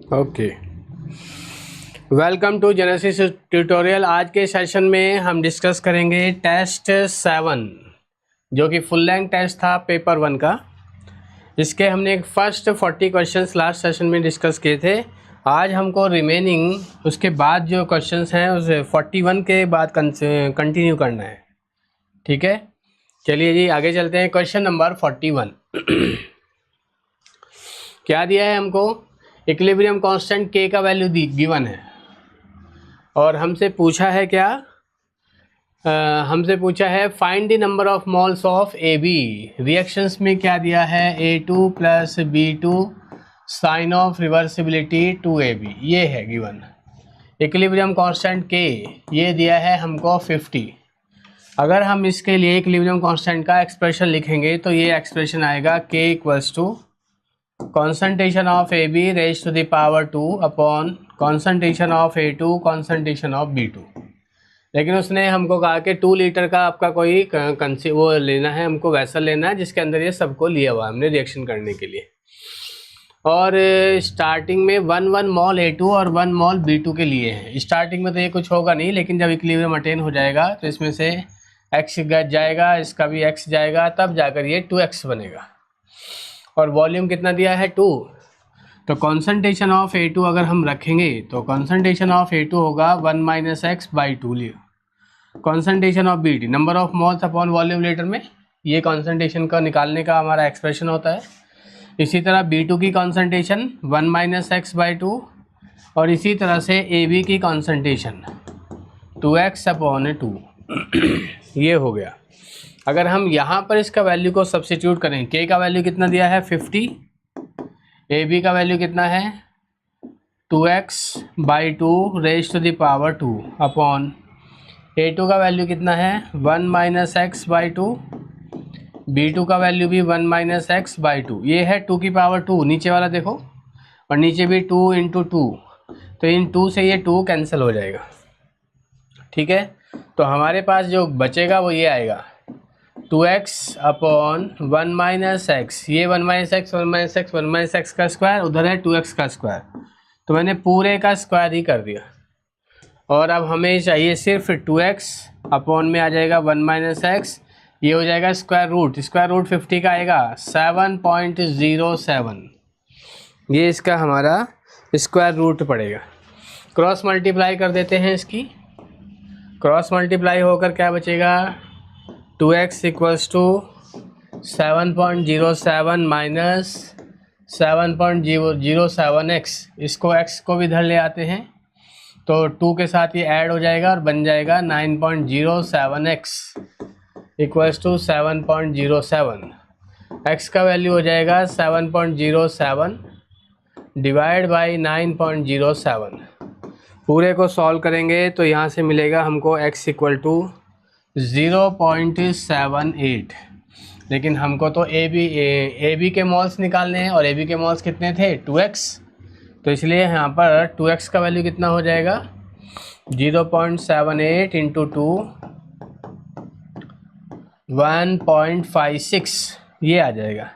Okay, welcome to Genesis tutorial. आज के session में हम डिस्कस करेंगे टेस्ट 7 जो कि फुल लेंथ टेस्ट था पेपर 1 का। इसके हमने फर्स्ट 40 क्वेश्चंस लास्ट सेशन में डिस्कस किए थे। आज हमको रिमेनिंग उसके बाद जो क्वेश्चंस हैं उस 41 के बाद कंटिन्यू करना है। ठीक है, चलिए जी आगे चलते हैं। क्वेश्चन नंबर 41 क्या दिया है हमको? इक्विलिब्रियम कांस्टेंट के का वैल्यू गिवन है और हमसे पूछा है क्या? हमसे पूछा है find the number of moles of A B. Reactions में क्या दिया है? A2 plus B2 sign of reversibility 2AB, ये है गिवन। इक्विलिब्रियम कांस्टेंट के ये दिया है हमको 50। अगर हम इसके लिए इक्विलिब्रियम कांस्टेंट का एक्सप्रेशन लिखेंगे तो ये एक्सप्रेशन आएगा K equals to concentration of AB raised to the power 2 upon concentration of A2 concentration of B2। लेकिन उसने हमको कहा कि 2 लीटर का आपका कोई वो लेना है, हमको वैसा लेना है जिसके अंदर ये सबको लिया हुआ हमने रिएक्शन करने के लिए। और स्टार्टिंग में 1 मोल A2 और 1 मोल B2 के लिए हैं। स्टार्टिंग में तो ये कुछ होगा नहीं, लेकिन जब इक्विलिब्रियम अटेन हो जाएगा तो इसमें से x जाएगा, इसका भी x जाएगा, तब जाकर ये 2x बनेगा। और वॉल्यूम कितना दिया है? 2। तो कॉन्सेंट्रेशन ऑफ A2 अगर हम रखेंगे तो कॉन्सेंट्रेशन ऑफ A2 होगा 1 minus x by 2 Leo. Concentration of BT number of moles upon volume litre में, ये कॉन्सेंट्रेशन का निकालने का हमारा एक्सप्रेशन होता है। इसी तरह B2 की कॉन्सेंट्रेशन 1 माइनस एक्स बाई 2 और इसी तरह से AB की कॉन्सेंट्रेशन 2x अपॉन 2 ये हो गया। अगर हम यहाँ पर इसका वैल्यू को सब्स्टिट्यूट करें, K का वैल्यू कितना दिया है? 50। AB का वैल्यू कितना है? 2x by 2 raise to the power 2 upon A2 का वैल्यू कितना है? 1 माइनस एक्स बाई 2। B2 का वैल्यू भी 1 माइनस एक्स बाई 2। ये है 2 की पावर 2, नीचे वाला देखो, और नीचे भी 2 इंटू 2, तो इन 2 से ये 2 कैंसिल हो जाएगा। ठीक है, तो हमारे पास जो बचेगा वो ये आएगा 2x अपॉन 1 माइनस एक्स। ये 1 minus x 1 minus x 1 minus x का स्क्वायर, उधर है 2x का स्क्वायर, तो मैंने पूरे का स्क्वायर ही कर दिया। और अब हमें चाहिए सिर्फ 2x अपॉन में आ जाएगा 1 माइनस एक्स, ये हो जाएगा स्क्वायर रूट 50 का आएगा 7.07। ये इसका हमारा स्क्वायर रूट पड़ेगा। क्रॉस मल्टीप्लाई कर देते हैं इसकी। क्रॉस मल्टीप्लाई होकर क्या बचेगा? 2x equals to 7.07 minus 7.007x। इसको x को भी इधर ले आते हैं तो 2 के साथ ये ऐड हो जाएगा और बन जाएगा 9.07x इक्वल्स टू 7.07। x का वैल्यू हो जाएगा 7.07 डिवाइड बाई 9.07। पूरे को सॉल्व करेंगे तो यहाँ से मिलेगा हमको x इक्वल टू 0.78। लेकिन हमको तो AB के मॉल्स निकालने हैं और AB के मॉल्स कितने थे? 2x। तो इसलिए यहाँ पर 2x का वैल्यू कितना हो जाएगा? 0.78 इंटू 2 1.56 ये आ जाएगा।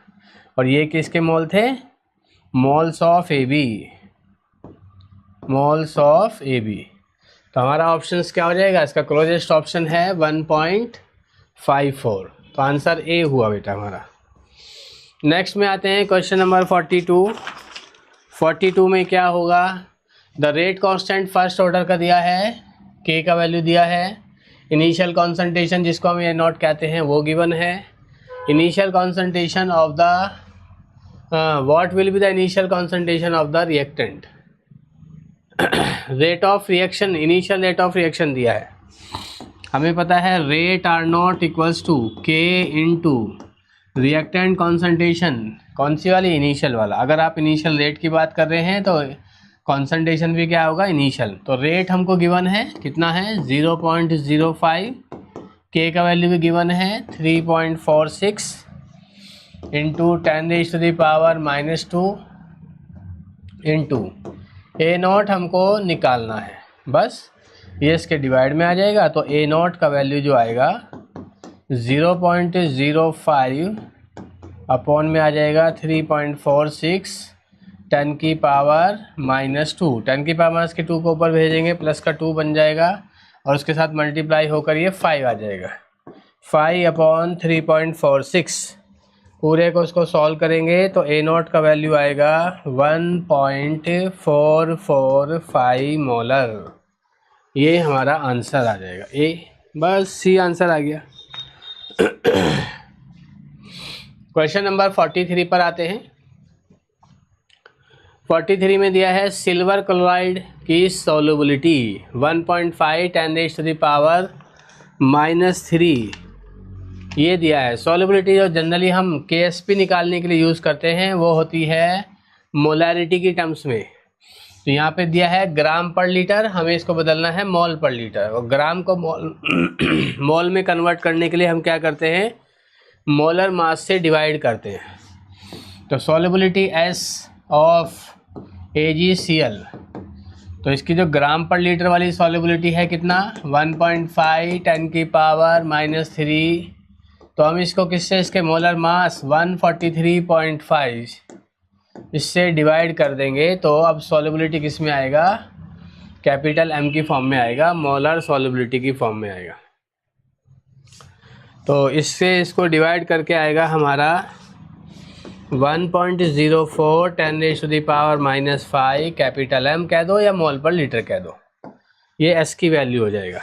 और ये किसके मोल थे? Moles of AB, moles of AB। तो हमारा ऑप्शन क्या हो जाएगा? इसका क्लोजेस्ट ऑप्शन है 1.54। तो आंसर ए हुआ बेटा हमारा। नेक्स्ट में आते हैं क्वेश्चन नंबर 42। 42 में क्या होगा? The rate constant first order का दिया है, के का वैल्यू दिया है, इनिशियल कॉन्सेंट्रेशन जिसको हम ए नॉट कहते हैं वो गिवन है। Initial concentration of the what will be the initial concentration of the reactant. Rate of reaction, initial rate of reaction दिया है, हमें पता है rate R not equals to K into reactant concentration. कौन सी वाली? इनिशियल वाला। अगर आप इनिशियल रेट की बात कर रहे हैं तो कॉन्सेंट्रेशन भी क्या होगा? इनिशियल। तो रेट हमको गिवन है, कितना है? 0.05। के का वैल्यू भी गिवन है 3.46 इंटू 10⁻⁻² इंटू ए नॉट हमको निकालना है। बस ये इसके डिवाइड में आ जाएगा, तो ए नॉट का वैल्यू जो आएगा 0.05 अपॉन में आ जाएगा 3.46 10 की पावर -2, 10 की पावर -2 को ऊपर भेजेंगे, प्लस का 2 बन जाएगा और उसके साथ मल्टीप्लाई होकर ये 5 आ जाएगा। 5/3.46 पूरे को उसको सॉल्व करेंगे तो A0 का वैल्यू आएगा 1.445 मोलर। ये हमारा आंसर आ जाएगा ए। बस सी आंसर आ गया। क्वेश्चन नंबर 43 पर आते हैं। 43 में दिया है सिल्वर क्लोराइड की सॉल्युबिलिटी 1.5 10⁻³ ये दिया है। सॉल्युबिलिटी जो जनरली हम KSP निकालने के लिए यूज़ करते हैं वो होती है मोलैरिटी की टर्म्स में। तो यहाँ पे दिया है ग्राम पर लीटर, हमें इसको बदलना है मॉल पर लीटर, और ग्राम को मॉल में कन्वर्ट करने के लिए हम क्या करते हैं, मोलर मास से डिवाइड करते हैं। तो सॉल्युबिलिटी S ऑफ AgCl, तो इसकी जो ग्राम पर लीटर वाली सॉल्युबिलिटी है कितना 1.5 10⁻³ तो हम इसको किससे, इसके मोलर मास 143.5 इससे डिवाइड कर देंगे। तो अब सॉल्युबिलिटी किस में आएगा, कैपिटल M की फॉर्म में आएगा, मोलर सॉल्युबिलिटी की फॉर्म में आएगा। तो इससे इसको डिवाइड करके आएगा हमारा 1.04 10⁻⁻5 कैपिटल M कह दो या मोल पर लीटर कह दो, ये S की वैल्यू हो जाएगा।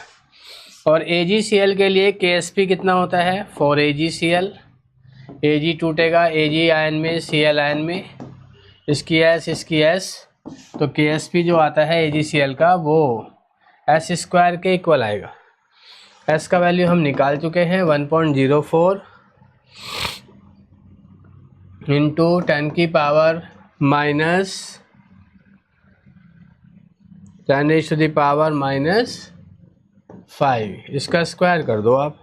और AgCl के लिए KSP कितना होता है 4 AgCl, Ag टूटेगा Ag आयन में Cl आयन में, इसकी S, तो KSP जो आता है AgCl का वो S² के इक्वल आएगा। S का वैल्यू हम निकाल चुके हैं 1.04 इंटू 10⁻⁻5 इसका स्क्वायर कर दो आप।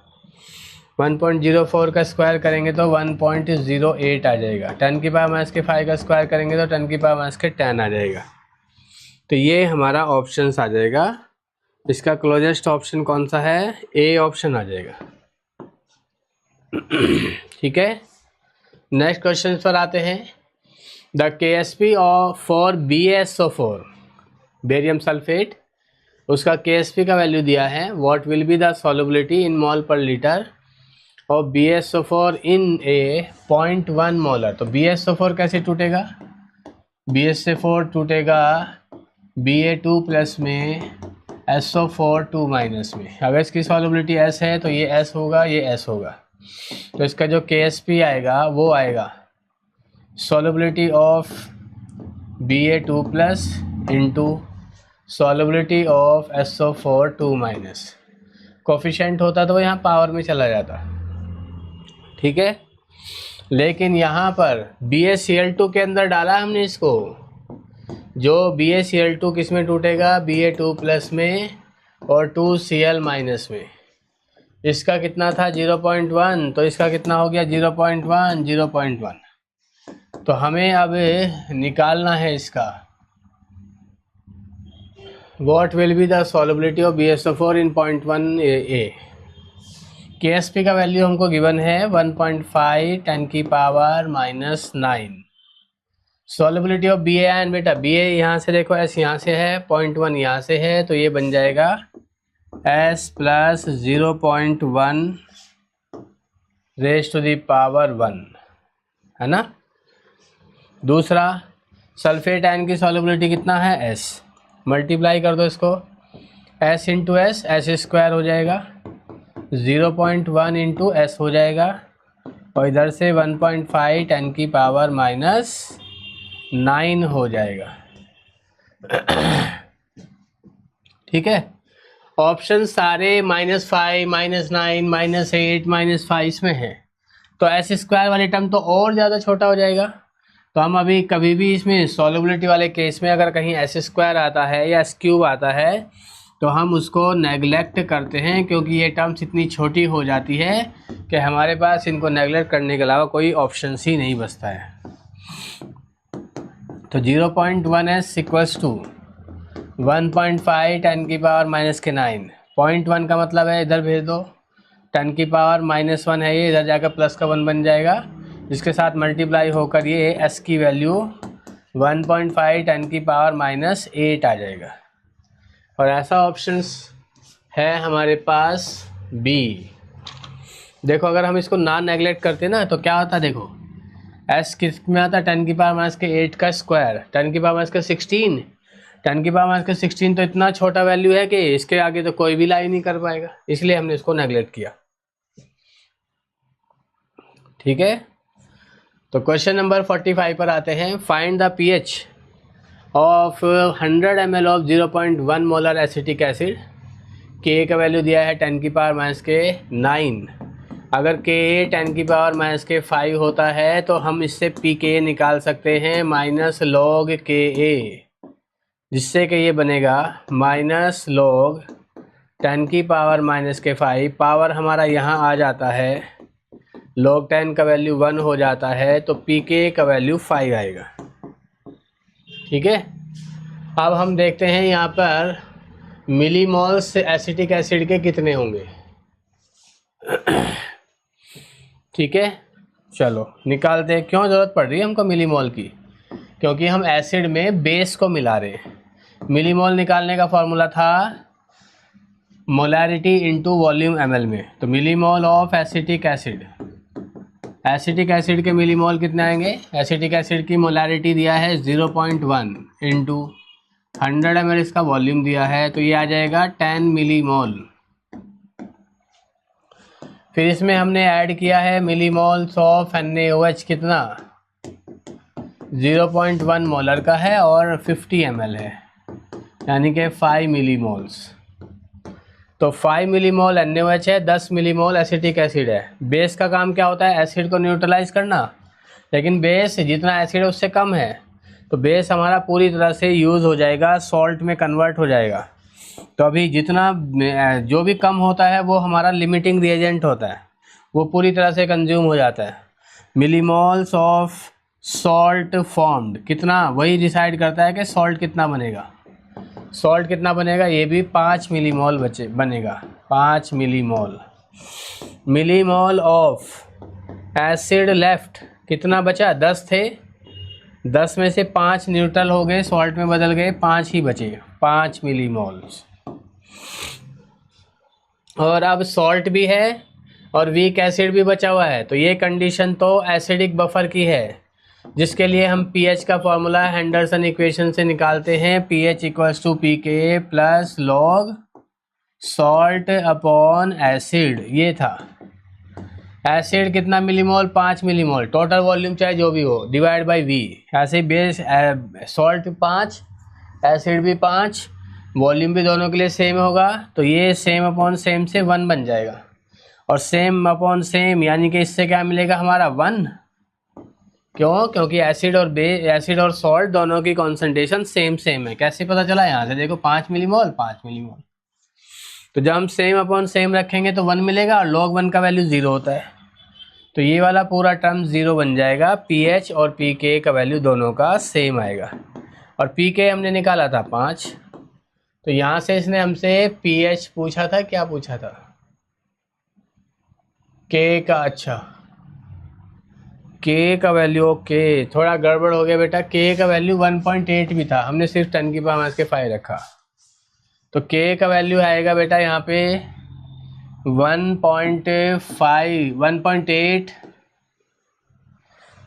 1.04 का स्क्वायर करेंगे तो 1.08 आ जाएगा। 10⁻⁻5 का स्क्वायर करेंगे तो 10⁻10 आ जाएगा। तो ये हमारा ऑप्शन आ जाएगा। इसका क्लोजेस्ट ऑप्शन कौन सा है, ए ऑप्शन आ जाएगा। ठीक है, नेक्स्ट क्वेश्चन पर आते हैं। The KSP for BaSO4 barium sulphate, उसका KSP का वैल्यू दिया है। What will be the solubility in mole per litre और BaSO4 इन ए 0.1 मोलर। तो BaSO4 कैसे टूटेगा, BaSO4 टूटेगा Ba2 प्लस में SO4 2 माइनस में। अगर इसकी सॉल्युबिलिटी S है तो ये S होगा, ये S होगा। तो इसका जो KSP आएगा वो आएगा solubility of Ba2 plus into solubility of SO4 2 minus. Coefficient होता तो यहाँ पावर में चला जाता, ठीक है। लेकिन यहाँ पर BaCl2 के अंदर डाला हमने इसको, जो BaCl2 किस में टूटेगा Ba2 प्लस में और 2Cl माइनस में। इसका कितना था 0.1, तो इसका कितना हो गया 0.1। तो हमें अब निकालना है इसका what will be the solubility of BaSO4 in 0.1 A। KSP का वैल्यू हमको गिवन है 1.5 10⁻⁻9। सॉल्युबिलिटी ऑफ Ba आयन, बेटा Ba यहाँ से देखो S यहाँ से है, 0.1 यहाँ से है, तो ये बन जाएगा S plus 0.1 raise to the power 1, है ना। दूसरा सल्फेट आयन की सॉल्युबिलिटी कितना है S, मल्टीप्लाई कर दो इसको, S इंटू S, S² हो जाएगा, 0.1 इंटू S हो जाएगा, और इधर से 1.5 10⁻⁹ हो जाएगा। ठीक है, ऑप्शन सारे -5, -9, -8, -5 में है। तो S² वाली टर्म तो और ज़्यादा छोटा हो जाएगा। तो हम अभी कभी भी इसमें सॉल्युबिलिटी वाले केस में अगर कहीं S² आता है या S³ आता है तो हम उसको नेगलेक्ट करते हैं, क्योंकि ये टर्म्स इतनी छोटी हो जाती है कि हमारे पास इनको नेगलेक्ट करने के अलावा कोई ऑप्शन ही नहीं बचता है। तो 0.1S इक्वल्स टू 1.5 10⁻⁻9। 0.1 का मतलब है इधर भेज दो, 10⁻⁻1 है ये, इधर जाकर प्लस का 1 बन जाएगा, जिसके साथ मल्टीप्लाई होकर ये S की वैल्यू 1.5 10 की पावर माइनस 8 आ जाएगा। और ऐसा ऑप्शंस है हमारे पास बी। देखो अगर हम इसको ना नेगलेक्ट करते ना तो क्या होता, देखो एस किस में आता है 10 की पावर माइनस के 8 का स्क्वायर, 10 की पावर माइनस के 16, 10 की पावर माइनस के 16 तो इतना छोटा वैल्यू है कि इसके आगे तो कोई भी लाई नहीं कर पाएगा, इसलिए हमने इसको नेगलेक्ट किया। ठीक है, तो क्वेश्चन नंबर 45 पर आते हैं। Find the pH of 100 ml of 0.1 molar acetic acid. के का वैल्यू दिया है 10 की पावर माइनस के 9। अगर के 10 की पावर माइनस के 5 होता है तो हम इससे पी के निकाल सकते हैं माइनस लॉग के ए, जिससे कि ये बनेगा माइनस लॉग 10 की पावर माइनस के 5। पावर हमारा यहाँ आ जाता है, log 10 का वैल्यू 1 हो जाता है, तो पी के का वैल्यू 5 आएगा। ठीक है, अब हम देखते हैं यहाँ पर मिलीमोल्स एसिटिक एसिड के कितने होंगे। ठीक है, चलो निकालते हैं। क्यों ज़रूरत पड़ रही है हमको मिलीमोल की, क्योंकि हम एसिड में बेस को मिला रहे हैं। मिलीमोल निकालने का फॉर्मूला था मोलैरिटी इनटू वॉल्यूम ml में, तो millimole of acetic acid, acetic acid के मिलीमोल कितने आएंगे। एसिटिक एसिड की मोलैरिटी दिया है 0.1 इंटू 100 ml इसका वॉल्यूम दिया है, तो ये आ जाएगा 10 मिलीमोल। फिर इसमें हमने ऐड किया है मिलीमोल्स ऑफ NaOH, कितना 0.1 मोलर का है और 50 ml है, यानी कि 5 मिलीमोल्स। तो 5 मिलीमोल NaOH है, 10 मिलीमोल एसिटिक एसिड है। बेस का काम क्या होता है, एसिड को न्यूट्रलाइज करना, लेकिन बेस जितना एसिड है उससे कम है, तो बेस हमारा पूरी तरह से यूज़ हो जाएगा, सॉल्ट में कन्वर्ट हो जाएगा। तो अभी जितना जो भी कम होता है वो हमारा लिमिटिंग रिएजेंट होता है, वो पूरी तरह से कंज्यूम हो जाता है। मिलीमोल्स ऑफ सॉल्ट फॉर्म्ड कितना, वही डिसाइड करता है कि सॉल्ट कितना बनेगा। सॉल्ट कितना बनेगा, ये भी 5 मिलीमोल बनेगा, 5 millimole. Millimole of acid left कितना बचा, 10 थे, 10 में से 5 न्यूट्रल हो गए, सॉल्ट में बदल गए, 5 ही बचे, 5 मिलीमोल्स। और अब सॉल्ट भी है और वीक एसिड भी बचा हुआ है, तो ये कंडीशन तो एसिडिक बफर की है, जिसके लिए हम पीएच का फॉर्मूला हेंडरसन इक्वेशन से निकालते हैं। पीएच इक्वल्स टू पी के plus log salt upon acid. ये था एसिड कितना मिलीमोल, 5 मिलीमोल, टोटल वॉल्यूम चाहे जो भी हो, डिवाइड बाय वी। ऐसे बेस सॉल्ट 5, एसिड भी 5, वॉल्यूम भी दोनों के लिए सेम होगा, तो ये सेम अपॉन सेम से 1 बन जाएगा। और सेम अपॉन सेम यानी कि इससे क्या मिलेगा हमारा 1। क्यों, क्योंकि एसिड और सॉल्ट दोनों की कॉन्सेंट्रेशन सेम है। कैसे पता चला, यहाँ से देखो 5 मिलीमोल 5 मिलीमोल, तो जब हम सेम अपॉन सेम रखेंगे तो 1 मिलेगा, और log 1 का वैल्यू 0 होता है, तो ये वाला पूरा टर्म 0 बन जाएगा। पीएच और पीके का वैल्यू दोनों का सेम आएगा, और पीके हमने निकाला था 5, तो यहाँ से इसने हमसे पीएच पूछा था, क्या पूछा था, के का। अच्छा, के का वैल्यू, ओके थोड़ा गड़बड़ हो गया बेटा, के का वैल्यू 1.8 भी था, हमने सिर्फ 10 की पावर माइनस के 5 रखा, तो के का वैल्यू आएगा बेटा यहाँ पे 1.8।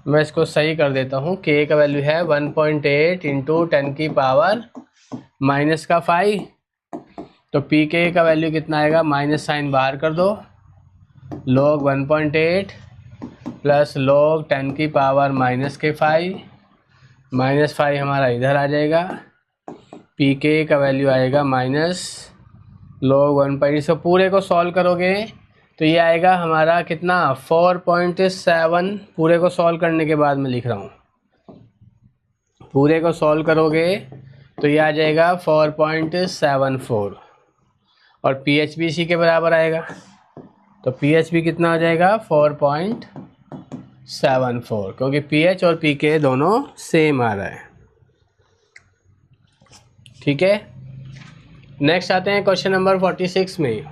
मैं इसको सही कर देता हूँ, के का वैल्यू है 1.8 इंटू 10 की पावर माइनस का 5, तो पी के का वैल्यू कितना आएगा, माइनस साइन बाहर कर दो, log 1.8 प्लस log 10 की पावर माइनस के 5, माइनस 5 हमारा इधर आ जाएगा, पी के का वैल्यू आएगा माइनस log 1.8। इसको पूरे को सॉल्व करोगे तो ये आएगा हमारा कितना 4.7। पूरे को सॉल्व करने के बाद मैं लिख रहा हूँ, पूरे को सॉल्व करोगे तो ये आ जाएगा 4.74, और पीएच भी इसी के बराबर आएगा, तो पीएच भी कितना हो जाएगा 4.74, क्योंकि पीएच और पीके दोनों सेम आ रहा है। ठीक है, नेक्स्ट आते हैं क्वेश्चन नंबर 46 में।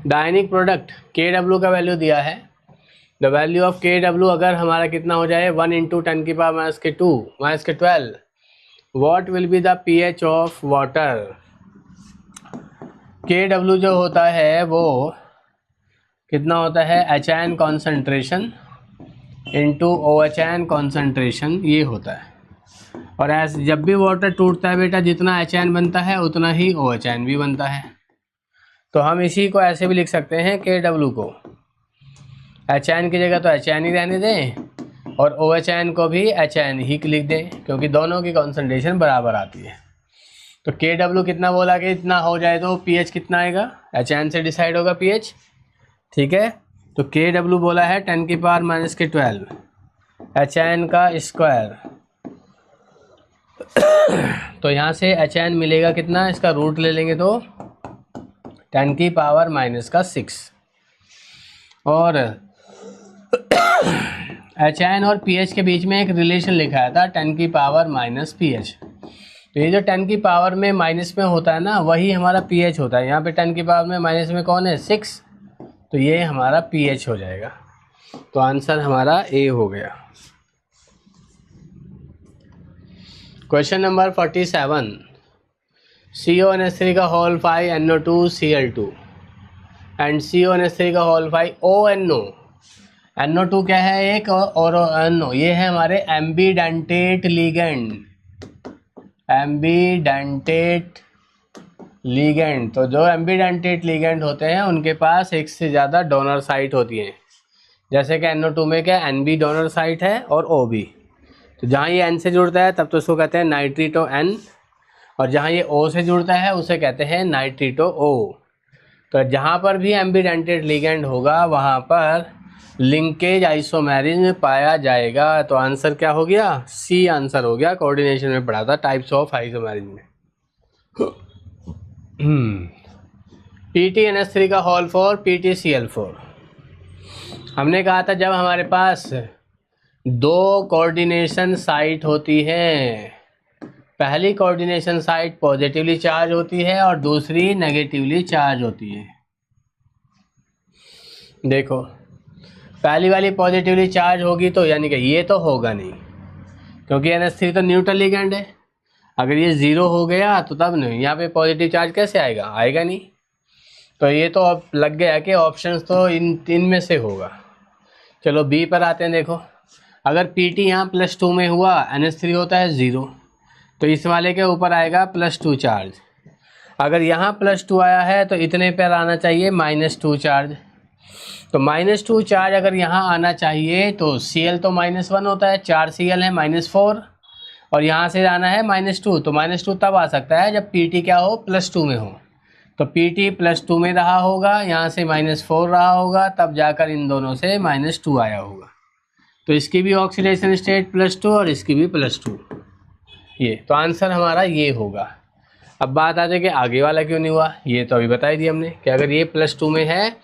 डायनिक प्रोडक्ट के डब्ल्यू का वैल्यू दिया है, द वैल्यू ऑफ के डब्ल्यू अगर हमारा कितना हो जाए 1 इंटू 10 की पावर माइनस के 2 माइनस के 12, what will be the pH of water. के डब्ल्यू जो होता है वो कितना होता है, HN concentration into OHN concentration, ये होता है। और ऐसे जब भी वाटर टूटता है बेटा, जितना HN बनता है उतना ही OHN भी बनता है। तो हम इसी को ऐसे भी लिख सकते हैं, के डब्ल्यू को HN की जगह तो HN ही रहने दें और OHN को भी HN ही लिख दें, क्योंकि दोनों की कॉन्सेंट्रेशन बराबर आती है। तो के डब्ल्यू कितना बोला कि इतना हो जाए तो pH कितना आएगा, HN से डिसाइड होगा pH, ठीक है। तो के डब्ल्यू बोला है 10 की पावर माइनस के 12 HN का स्क्वायर। तो यहाँ से HN मिलेगा कितना, इसका रूट ले लेंगे तो 10 की पावर माइनस का 6। और HN और pH के बीच में एक रिलेशन लिखा था 10 की पावर माइनस pH। तो ये जो 10 की पावर में माइनस में होता है ना, वही हमारा pH होता है। यहाँ पे 10 की पावर में माइनस में कौन है, 6, तो ये हमारा pH हो जाएगा। तो आंसर हमारा A हो गया। क्वेश्चन नंबर 47, CONH3 का whole 5 NO2 Cl2 and CONH3 का होल 5 ONO। NO2 क्या है एक, और NO ये है हमारे एम्बीडेंटेट लीगेंड, एम्बीडेंटेट लीगेंड। तो जो एम्बीडेंटेट लीगेंड होते हैं उनके पास एक से ज़्यादा डोनर साइट होती हैं। जैसे कि NO2 में क्या NB डोनर साइट है और OB। तो जहाँ ये N से जुड़ता है तब तो उसको कहते हैं नाइट्रीटो N, और जहाँ ये O से जुड़ता है उसे कहते हैं नाइट्रीटो O। तो जहाँ पर भी एम्बीडेंटेट लीगेंड होगा वहाँ पर लिंकेज आइसोमेरिज्म पाया जाएगा। तो आंसर क्या हो गया, C आंसर हो गया। कोऑर्डिनेशन में पढ़ा था टाइप्स ऑफ आइसोमेरिज्म में। PTNH3 का होल 4 PTCl4। हमने कहा था जब हमारे पास दो कोऑर्डिनेशन साइट होती है, पहली कोऑर्डिनेशन साइट पॉजिटिवली चार्ज होती है और दूसरी नेगेटिवली चार्ज होती है। देखो पहली वाली पॉजिटिवली चार्ज होगी तो यानी कि ये तो होगा नहीं, क्योंकि NH3 तो न्यूट्रल लिगेंड है। अगर ये ज़ीरो हो गया तो तब नहीं, यहाँ पे पॉजिटिव चार्ज कैसे आएगा, आएगा नहीं। तो ये तो अब लग गया कि ऑप्शंस तो इन तीन में से होगा। चलो बी पर आते हैं। देखो अगर PT यहाँ +2 में हुआ, NH3 होता है 0, तो इस वाले के ऊपर आएगा +2 चार्ज। अगर यहाँ +2 आया है तो इतने पर आना चाहिए -2 चार्ज। तो -2 चार्ज अगर यहाँ आना चाहिए तो Cl तो -1 होता है, 4 Cl है -4, और यहाँ से आना है -2। तो -2 तब आ सकता है जब PT क्या हो, +2 में हो। तो PT +2 में रहा होगा, यहाँ से -4 रहा होगा, तब जाकर इन दोनों से -2 आया होगा। तो इसकी भी ऑक्सीडेशन स्टेट +2 और इसकी भी +2, ये तो आंसर हमारा ये होगा। अब बात आ जाए कि आगे वाला क्यों नहीं हुआ, ये तो अभी बता ही दिया हमने कि अगर ये +2 में है,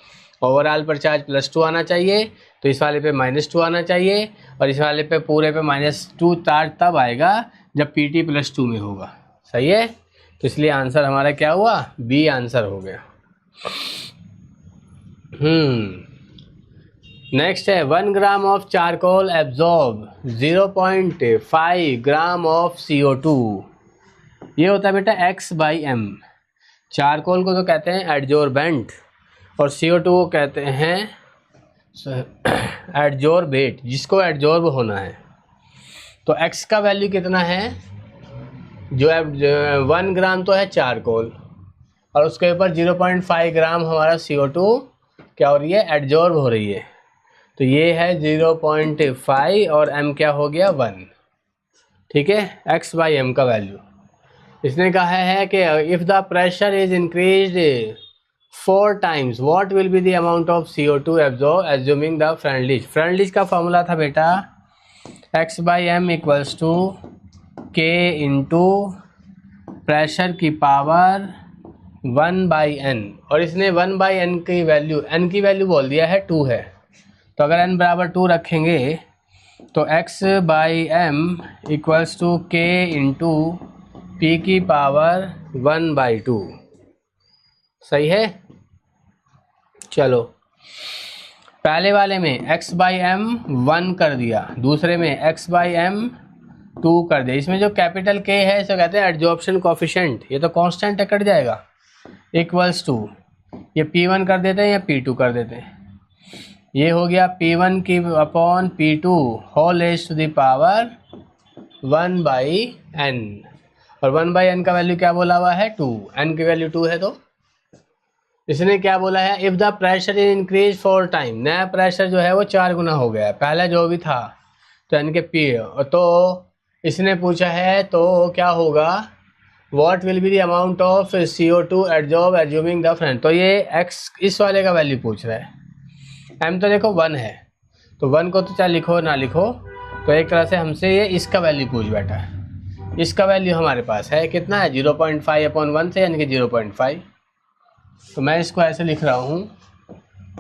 ओवरऑल पर चार्ज +2 आना चाहिए, तो इस वाले पे -2 आना चाहिए, और इस वाले पे पूरे पे -2 चार्ज तब आएगा जब PT +2 में होगा। सही है, तो इसलिए आंसर हमारा क्या हुआ, बी आंसर हो गया। नेक्स्ट है 1 gram of charcoal absorb 0.5 gram of CO2। ये होता है बेटा X/M। चारकोल को तो कहते हैं एडजॉर्बेंट और CO2 को कहते हैं एडजॉर्बेट, जिसको एडजॉर्ब होना है। तो X का वैल्यू कितना है, जो 1 ग्राम तो है चारकोल और उसके ऊपर 0.5 ग्राम हमारा CO2 क्या हो रही है, एडजॉर्ब हो रही है। तो ये है 0.5 और M क्या हो गया 1। ठीक है, X/M का वैल्यू। इसने कहा है कि if the pressure is increased 4 times what will be the amount of CO2 absorb assuming the Freundlich. Freundlich का फॉर्मूला था बेटा X/M = K इंटू प्रेशर की पावर 1/n, और इसने 1/n की वैल्यू, n की वैल्यू बोल दिया है 2 है। तो अगर n बराबर 2 रखेंगे तो X/M = K इंटू P की पावर 1/2। सही है। चलो पहले वाले में x बाई एम 1 कर दिया, दूसरे में x बाई एम 2 कर दिया। इसमें जो कैपिटल K है इसे कहते हैं एडजॉर्प्शन कोफिशिएंट, ये तो कांस्टेंट है, कट जाएगा, इक्वल्स टू ये P1 कर देते हैं या P2 कर देते हैं, ये हो गया P1 की upon P2 whole raise to the power 1 by n, और 1 बाई n का वैल्यू क्या बोला हुआ है 2, n की वैल्यू 2 है। तो इसने क्या बोला है, if the pressure is increase for time, नया प्रेशर जो है वो 4 गुना हो गया है, पहला जो भी था तो n के P, तो इसने पूछा है तो क्या होगा, what will be the amount of CO2 adsorb assuming the front, तो ये x इस वाले का वैल्यू पूछ रहा है, m तो देखो 1 है, तो 1 को तो चाहे लिखो ना लिखो, तो एक तरह से हमसे ये इसका वैल्यू पूछ बैठा है। इसका वैल्यू हमारे पास है कितना है 0.5 अपॉन 1 से, यानी कि 0.5, तो मैं इसको ऐसे लिख रहा हूँ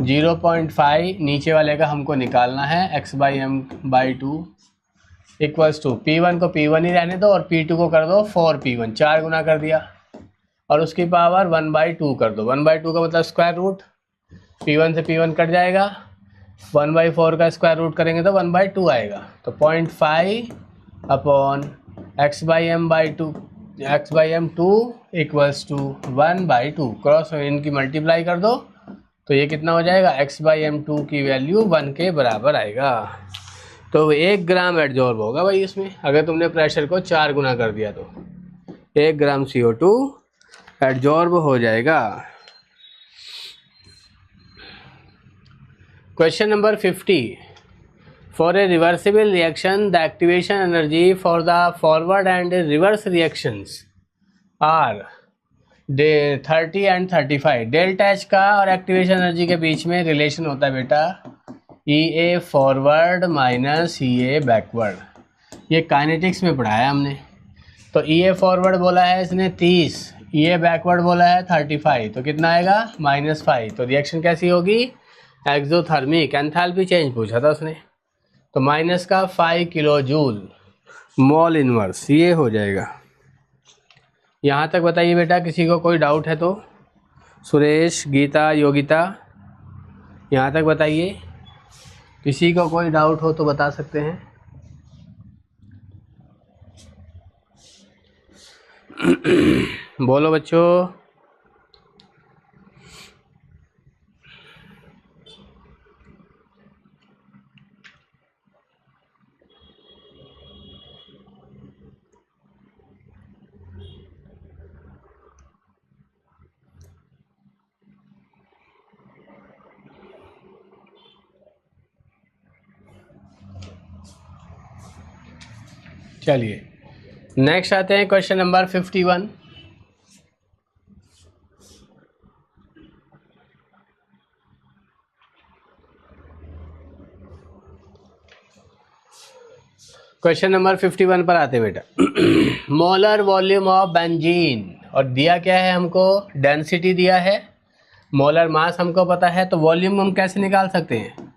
0.5 नीचे वाले का हमको निकालना है x by M by 2 equals to P1 को P1 ही रहने दो और P2 को कर दो 4P1, 4 गुना कर दिया, और उसकी पावर 1 बाई 2 कर दो, 1 बाई 2 का मतलब स्क्वायर रूट, P1 से P1 कट जाएगा, 1 बाई 4 का स्क्वायर रूट करेंगे तो 1 बाई 2 आएगा, तो 0.5 upon x by M by 2, x by M 2 equals to 1 by 2, cross इनकी मल्टीप्लाई कर दो तो ये कितना हो जाएगा, x बाई एम 2 की वैल्यू 1 के बराबर आएगा। तो 1 ग्राम एडजॉर्ब होगा भाई इसमें, अगर तुमने प्रेशर को 4 गुना कर दिया तो 1 ग्राम CO2 एडजॉर्ब हो जाएगा। Question number 50, for a reversible reaction the activation energy for the forward and reverse reactions are 30 and 35, delta H का और एक्टिवेशन एनर्जी के बीच में रिलेशन होता है बेटा EA forward minus EA backward, ये काइनेटिक्स में पढ़ाया हमने। तो EA फॉरवर्ड बोला है इसने 30, EA बैकवर्ड बोला है 35, तो कितना आएगा -5, तो रिएक्शन कैसी होगी एक्सोथर्मिक, एंथैल्पी चेंज पूछा था उसने, तो माइनस का 5 किलो जूल मॉल इनवर्स, ये हो जाएगा। यहाँ तक बताइए बेटा, किसी को कोई डाउट है तो, सुरेश, गीता, योगिता, यहाँ तक बताइए, किसी को कोई डाउट हो तो बता सकते हैं। बोलो बच्चों। चलिए नेक्स्ट आते हैं क्वेश्चन नंबर 51। क्वेश्चन नंबर 51 पर आते हैं बेटा। मोलर वॉल्यूम ऑफ बेंजीन, और दिया क्या है हमको, डेंसिटी दिया है, मोलर मास हमको पता है, तो वॉल्यूम हम कैसे निकाल सकते हैं,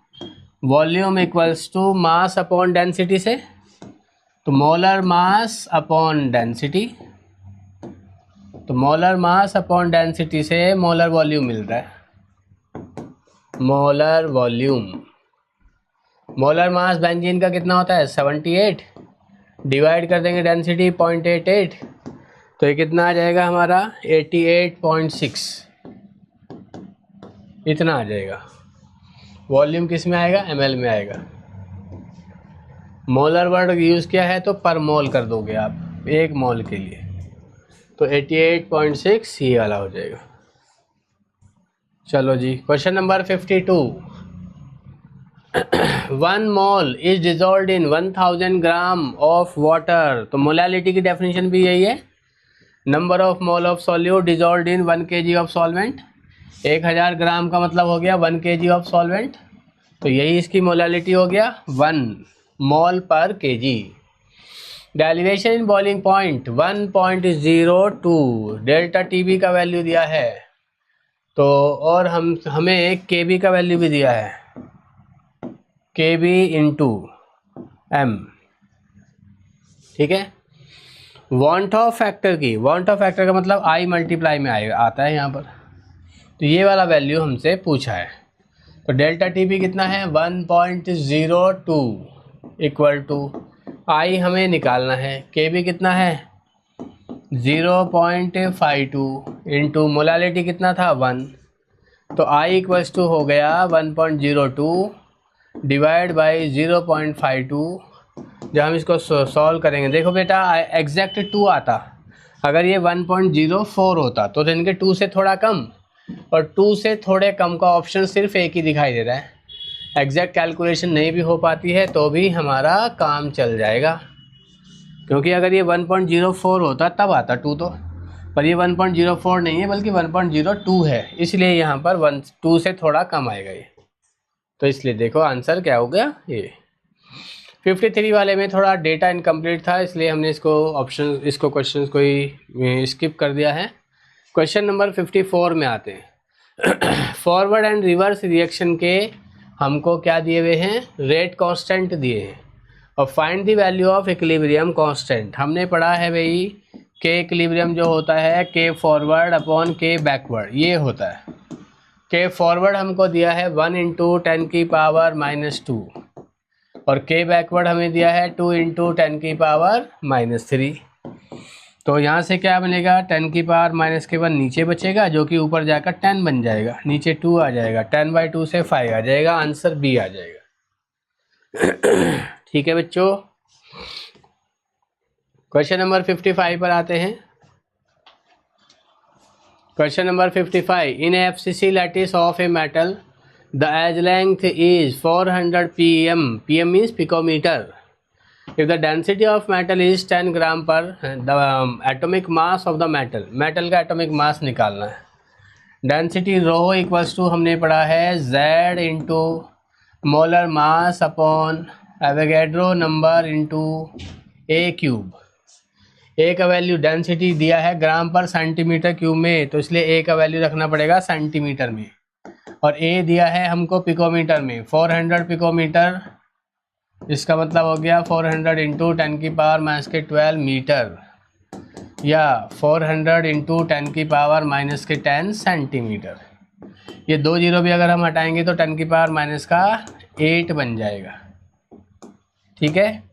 volume equals to mass upon density से, तो मोलर मास अपॉन डेंसिटी, तो मोलर मास अपॉन डेंसिटी से मोलर वॉल्यूम मिल रहा है, molar volume. Molar mass benzene का कितना होता है 78, डिवाइड कर देंगे डेंसिटी 0.88, तो ये कितना आ जाएगा हमारा 88.6, इतना आ जाएगा। वॉल्यूम किस में आएगा, ml में आएगा। मोलर वर्ड यूज़ किया है तो पर मोल कर दोगे आप, 1 मोल के लिए, तो 88.6 ये वाला हो जाएगा। चलो जी question number 52। 1 mole is dissolved in 1000 gram of water, तो मोलैलिटी की डेफिनेशन भी यही है, number of mole of solute dissolved in 1 kg of solvent. 1000 gram का मतलब हो गया 1 kg ऑफ सॉल्वेंट, तो यही इसकी मोलैलिटी हो गया 1 मोल पर kg। The elevation in boiling point 1.02, delta TB का वैल्यू दिया है, तो और हमें KB का वैल्यू भी दिया है, KB इंटू M, ठीक है। वांट ऑफ फैक्टर की, वांट ऑफ फैक्टर का मतलब I मल्टीप्लाई में आता है यहाँ पर, तो ये वाला वैल्यू हमसे पूछा है, तो डेल्टा टी भी कितना है 1.02 इक्वल टू आई हमें निकालना है, के भी कितना है 0.52 इंटू मोलालिटी कितना था 1, तो आई इक्वल्स टू हो गया 1.02 डिवाइड बाई 0.52। जब हम इसको सॉल्व करेंगे, देखो बेटा एग्जैक्ट 2 आता, अगर ये 1.04 होता तो इनके 2 से थोड़ा कम, और 2 से थोड़े कम का ऑप्शन सिर्फ एक ही दिखाई दे रहा है। एग्जैक्ट कैलकुलेशन नहीं भी हो पाती है तो भी हमारा काम चल जाएगा, क्योंकि अगर ये 1.04 होता तब आता 2 तो, पर ये 1.04 नहीं है बल्कि 1.02 है, इसलिए यहाँ पर 2 से थोड़ा कम आएगा ये। तो इसलिए देखो आंसर क्या हो गया ये। 53 वाले में थोड़ा डेटा इनकम्प्लीट था, इसलिए हमने इसको क्वेश्चन को ही स्किप कर दिया है। क्वेश्चन नंबर 54 में आते हैं। फॉरवर्ड एंड रिवर्स रिएक्शन के हमको क्या दिए हुए हैं, रेट कांस्टेंट दिए हैं, और find the value of equilibrium constant. हमने पढ़ा है भाई के इक्विलिब्रियम जो होता है के फॉरवर्ड अपॉन के बैकवर्ड, ये होता है। के फॉरवर्ड हमको दिया है 1 × 10⁻⁻2 और के बैकवर्ड हमें दिया है 2 × 10⁻⁻3। तो यहाँ से क्या बनेगा 10⁻⁻1 नीचे बचेगा, जो कि ऊपर जाकर 10 बन जाएगा, नीचे 2 आ जाएगा, 10/2 से 5 आ जाएगा, आंसर बी आ जाएगा। ठीक है बच्चों, क्वेश्चन नंबर 55 पर आते हैं। Question number 55, in FCC lattice of a metal the edge length is 400 pm, pm means picometer. If the density of metal is 10 gram per, the atomic mass of the metal, metal का atomic mass निकालना है। Density rho equals to हमने पढ़ा है Z into molar mass upon Avogadro number into A cube. A का value density दिया है ग्राम पर सेंटीमीटर क्यूब में, तो इसलिए ए का वैल्यू रखना पड़ेगा सेंटीमीटर में, और ए दिया है हमको पिकोमीटर में 400 पिकोमीटर, इसका मतलब हो गया 400 × 10⁻⁻12 मीटर, या 400 × 10⁻⁻10 सेंटीमीटर। ये 2 जीरो भी अगर हम हटाएंगे तो 10⁻⁻8 बन जाएगा। ठीक है,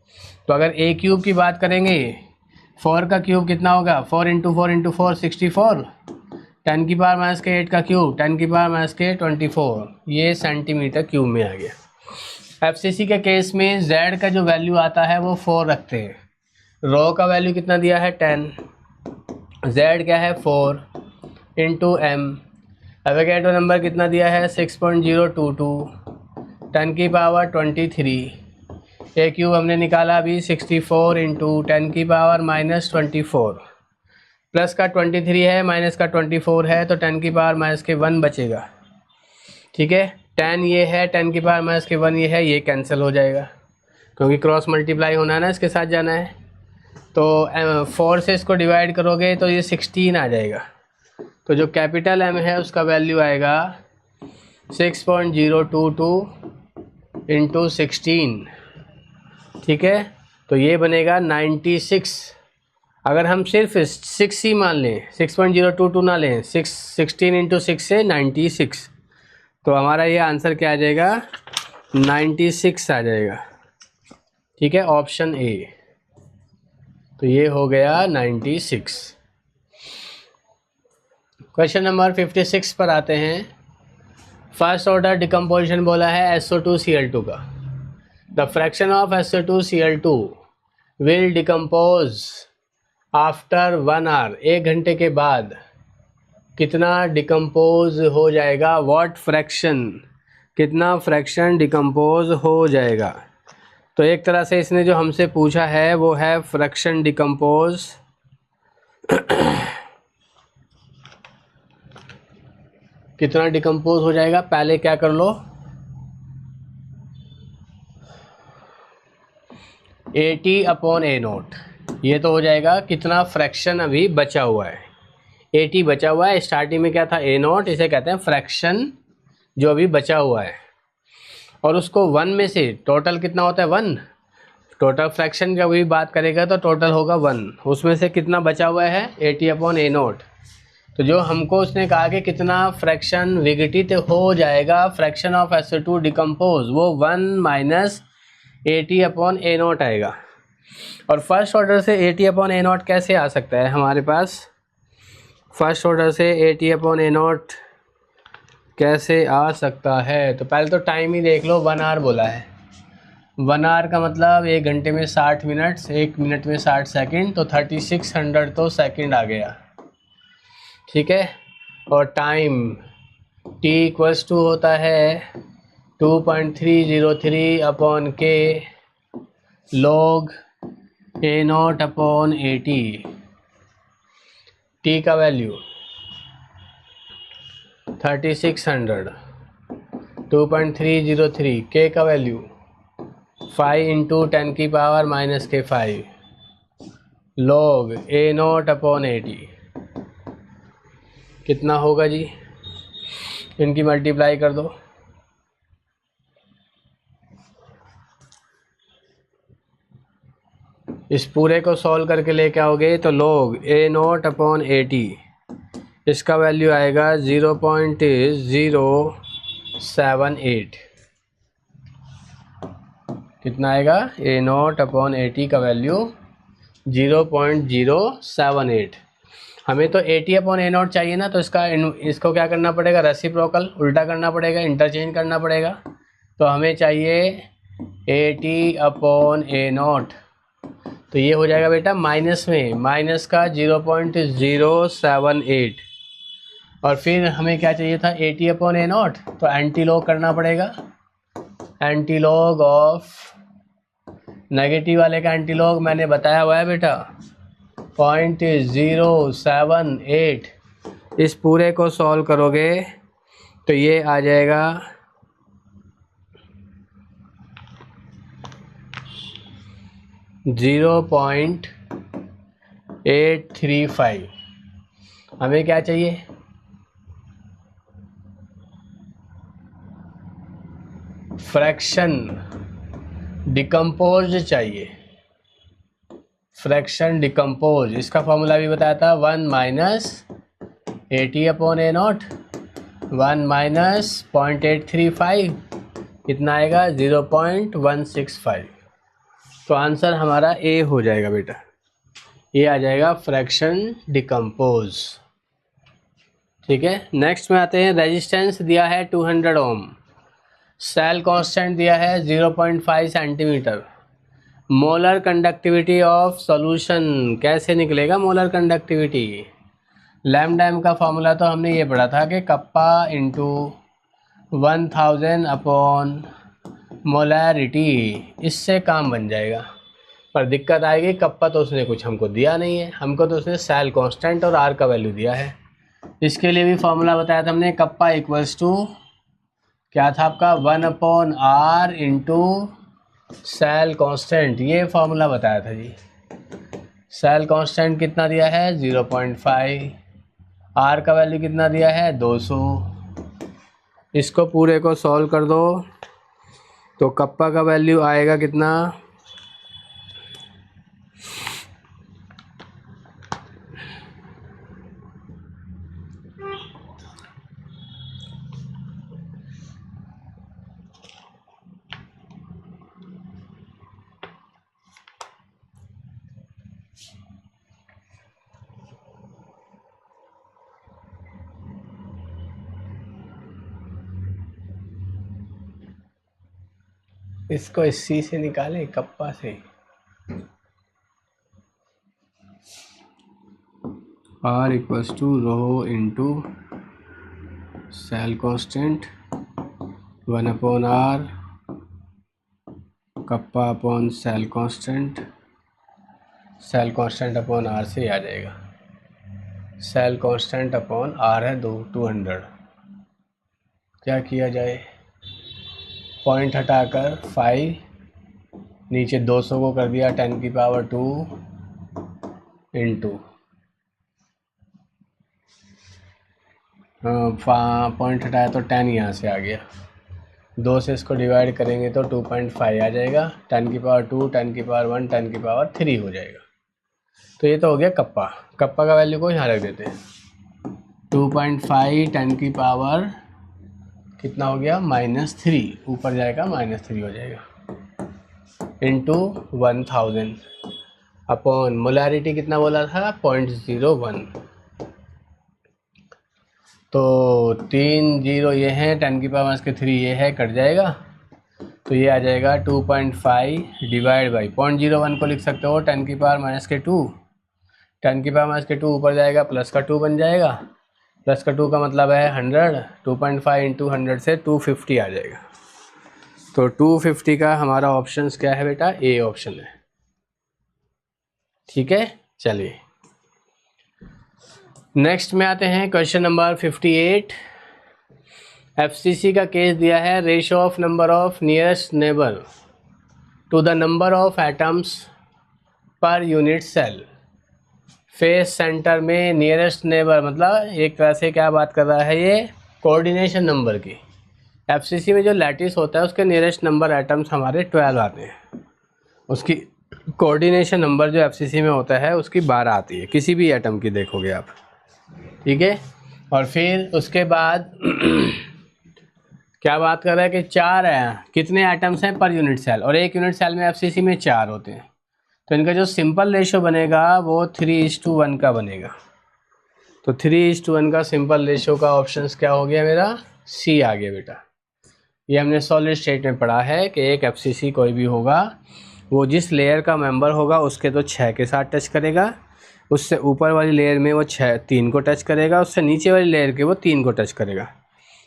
तो अगर ए क्यूब की बात करेंगे, 4 का क्यूब कितना होगा 4 × 4 × 4 64, 10⁻⁻8 का क्यूब 10⁻⁻24, ये सेंटीमीटर क्यूब में आ गया। FCC के केस में Z का जो वैल्यू आता है वो 4 रखते हैं, रो का वैल्यू कितना दिया है 10, Z क्या है 4 × m, एवोगैड्रो नंबर कितना दिया है 6.022, 10⁻23, ए क्यूब हमने निकाला अभी 64 × 10⁻⁻24, प्लस का 23 है माइनस का 24 है, तो 10⁻⁻1 बचेगा। ठीक है, 10 ये है 10⁻⁻1 ये है, ये कैंसिल हो जाएगा क्योंकि क्रॉस मल्टीप्लाई होना है ना, इसके साथ जाना है। तो 4 से इसको डिवाइड करोगे तो ये 16 आ जाएगा, तो जो कैपिटल M है उसका वैल्यू आएगा 6.022 × 16। ठीक है, तो ये बनेगा 96। अगर हम सिर्फ 6 ही मान लें, 6.022 ना लें, 16 × 6 से 96, तो हमारा ये आंसर क्या आ जाएगा 96 आ जाएगा। ठीक है, ऑप्शन ए, तो ये हो गया 96। क्वेश्चन नंबर 56 पर आते हैं। फर्स्ट ऑर्डर डिकम्पोजिशन बोला है SO2Cl2 का। The fraction of SO2Cl2 will decompose after 1 hour, 1 घंटे के बाद कितना डिकम्पोज हो जाएगा, व्हाट फ्रैक्शन, कितना फ्रैक्शन डिकम्पोज हो जाएगा। तो एक तरह से इसने जो हमसे पूछा है वो है फ्रैक्शन डिकम्पोज। कितना डिकम्पोज हो जाएगा, पहले क्या कर लो, AT/A0, ये तो हो जाएगा कितना फ्रैक्शन अभी बचा हुआ है। AT बचा हुआ है, स्टार्टिंग में क्या था A0, इसे कहते हैं फ्रैक्शन जो अभी बचा हुआ है, और उसको 1 में से टोटल कितना होता है 1, टोटल फ्रैक्शन जब भी बात करेगा तो टोटल होगा 1, उसमें से कितना बचा हुआ है AT/A0, तो जो हमको उसने कहा कि कितना फ्रैक्शन विघटित हो जाएगा, फ्रैक्शन ऑफ SO2 डिकम्पोज, वो 1 - AT/A0 आएगा। और फर्स्ट ऑर्डर से AT/A0 कैसे आ सकता है हमारे पास? फर्स्ट ऑर्डर से AT/A0 कैसे आ सकता है? तो पहले तो टाइम ही देख लो, 1 आवर बोला है। 1 आवर का मतलब 1 घंटे में 60 मिनट, 1 मिनट में 60 सेकंड, तो 3600 तो सेकंड आ गया, ठीक है। और टाइम T इक्वल्स टू होता है 2.303/K log A0/AT। T का वैल्यू 3600, 2.303, K का वैल्यू 5 × 10⁻⁻⁵ log A0/AT कितना होगा जी? इनकी मल्टीप्लाई कर दो। इस पूरे को सॉल्व करके लेके आओगे तो log A0/AT इसका वैल्यू आएगा 0.078। कितना आएगा? A0/AT का वैल्यू 0.078। हमें तो AT/A0 चाहिए ना, तो इसको क्या करना पड़ेगा? रेसिप्रोकल, उल्टा करना पड़ेगा, इंटरचेंज करना पड़ेगा। तो हमें चाहिए AT/A0, तो ये हो जाएगा बेटा माइनस में, माइनस का 0.078। और फिर हमें क्या चाहिए था? AT/A0, तो एंटी लॉग करना पड़ेगा। एंटी लॉग ऑफ नेगेटिव वाले का एंटी लॉग मैंने बताया हुआ है बेटा 0.078। इस पूरे को सॉल्व करोगे तो ये आ जाएगा 0.835। हमें क्या चाहिए? फ्रैक्शन डिकम्पोज चाहिए। फ्रैक्शन डिकम्पोज, इसका फॉर्मूला भी बताया था 1 - AT/A0, 1 - 0.835, कितना आएगा? 0.165। तो आंसर हमारा ए हो जाएगा बेटा, ये आ जाएगा फ्रैक्शन डिकम्पोज, ठीक है। नेक्स्ट में आते हैं। रेजिस्टेंस दिया है 200 ओम, सेल कांस्टेंट दिया है 0.5 centimetre. Molar conductivity of solution, कैसे निकलेगा मोलर कंडक्टिविटी? लैम्डा एम का फॉर्मूला तो हमने ये पढ़ा था कि कप्पा इंटू 1000 मोलैरिटी, इससे काम बन जाएगा। पर दिक्कत आएगी, कप्पा तो उसने कुछ हमको दिया नहीं है, हमको तो उसने सेल कांस्टेंट और आर का वैल्यू दिया है। इसके लिए भी फॉर्मूला बताया था हमने, कप्पा इक्वल्स टू क्या था आपका? 1/R इंटू सेल कांस्टेंट, ये फॉर्मूला बताया था जी। सेल कांस्टेंट कितना दिया है? 0.5। आर का वैल्यू कितना दिया है? 200। इसको पूरे को सॉल्व कर दो तो कप्पा का वैल्यू आएगा कितना? इसको इस सी से निकालें, कप्पा से। R equals to rho into cell constant 1/R kappa upon cell constant, cell constant upon R से आ जाएगा। सेल कांस्टेंट अपॉन R है 200। क्या किया जाए? पॉइंट हटाकर 5, नीचे 200 को कर दिया 10⁻², इंटू पॉइंट हटाया तो 10 यहाँ से आ गया, 2 से इसको डिवाइड करेंगे तो 2.5 आ जाएगा, 10⁻², 10⁻1, 10⁻3 हो जाएगा। तो ये तो हो गया कप्पा। कप्पा का वैल्यू को यहाँ रख देते हैं। 2.5 10 की पावर कितना हो गया -3, ऊपर जाएगा -3 हो जाएगा इंटू 1000 अपॉन मोलारिटी कितना बोला था 0.01। तो 3 0 ये है, 10 की पावर -3 ये है, कट जाएगा तो ये आ जाएगा 2.5 डिवाइड बाई 0.01 को लिख सकते हो 10 की पावर -2, 10 की पावर -2 ऊपर जाएगा प्लस का 2 बन जाएगा, प्लस का 2 का मतलब है 100, 2.5 इंटू 100 से 250 आ जाएगा। तो 250 का हमारा ऑप्शन क्या है बेटा, ए ऑप्शन है। ठीक है, चलिए नेक्स्ट में आते हैं क्वेश्चन नंबर 58। एफसीसी का केस दिया है, ratio of number of nearest neighbour to the number of atoms per unit cell. Face centre में नियरेस्ट नेबर मतलब एक तरह से क्या बात कर रहा है ये, कोऑर्डिनेशन नंबर की। एफसीसी में जो लैटिस होता है उसके नियरेस्ट नंबर एटम्स हमारे 12 आते हैं, उसकी कोऑर्डिनेशन नंबर जो एफसीसी में होता है उसकी 12 आती है, किसी भी एटम की देखोगे आप। ठीक है, और फिर उसके बाद क्या बात कर रहा है कि 4 हैं, कितने एटम्स हैं पर यूनिट सेल, और एक यूनिट सेल में एफसीसी में 4 होते हैं। तो इनका जो सिंपल रेशियो बनेगा वो 3:1 का बनेगा। तो 3:1 का सिंपल रेशियो का ऑप्शन क्या हो गया मेरा, सी आ गया बेटा। ये हमने सॉलिड स्टेट में पढ़ा है कि एक एफसीसी कोई भी होगा वो जिस लेयर का मेंबर होगा उसके तो 6 के साथ टच करेगा, उससे ऊपर वाली लेयर में वो 3 को टच करेगा, उससे नीचे वाली लेयर के वो 3 को टच करेगा।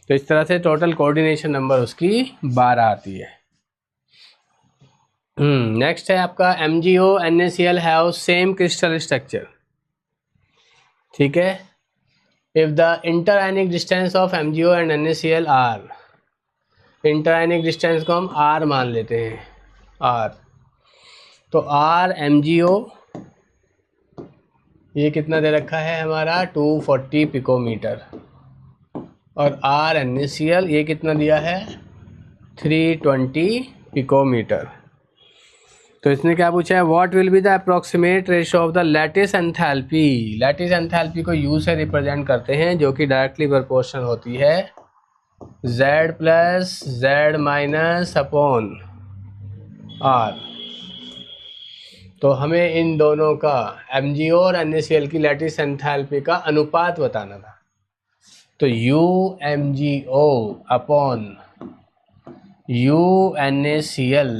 तो इस तरह से टोटल कोऑर्डिनेशन नंबर उसकी 12 आती है। नेक्स्ट है आपका MgO NaCl have same crystal structure. ठीक है, if the interionic distance of MgO and NaCl are, interionic distance को हम R मान लेते हैं, R। तो R MgO ये कितना दे रखा है हमारा 240 पिकोमीटर, और R NaCl ये कितना दिया है 320 पिकोमीटर। तो इसने क्या पूछा है, what will be the approximate ratio of the lattice enthalpy. Lattice enthalpy को U से रिप्रेजेंट करते हैं जो कि डायरेक्टली प्रोपोर्शनल होती है Z plus Z minus upon R। तो हमें इन दोनों का MgO और NaCl की लैटिस एंथैल्पी का अनुपात बताना था। तो UMgO अपॉन UNaCl,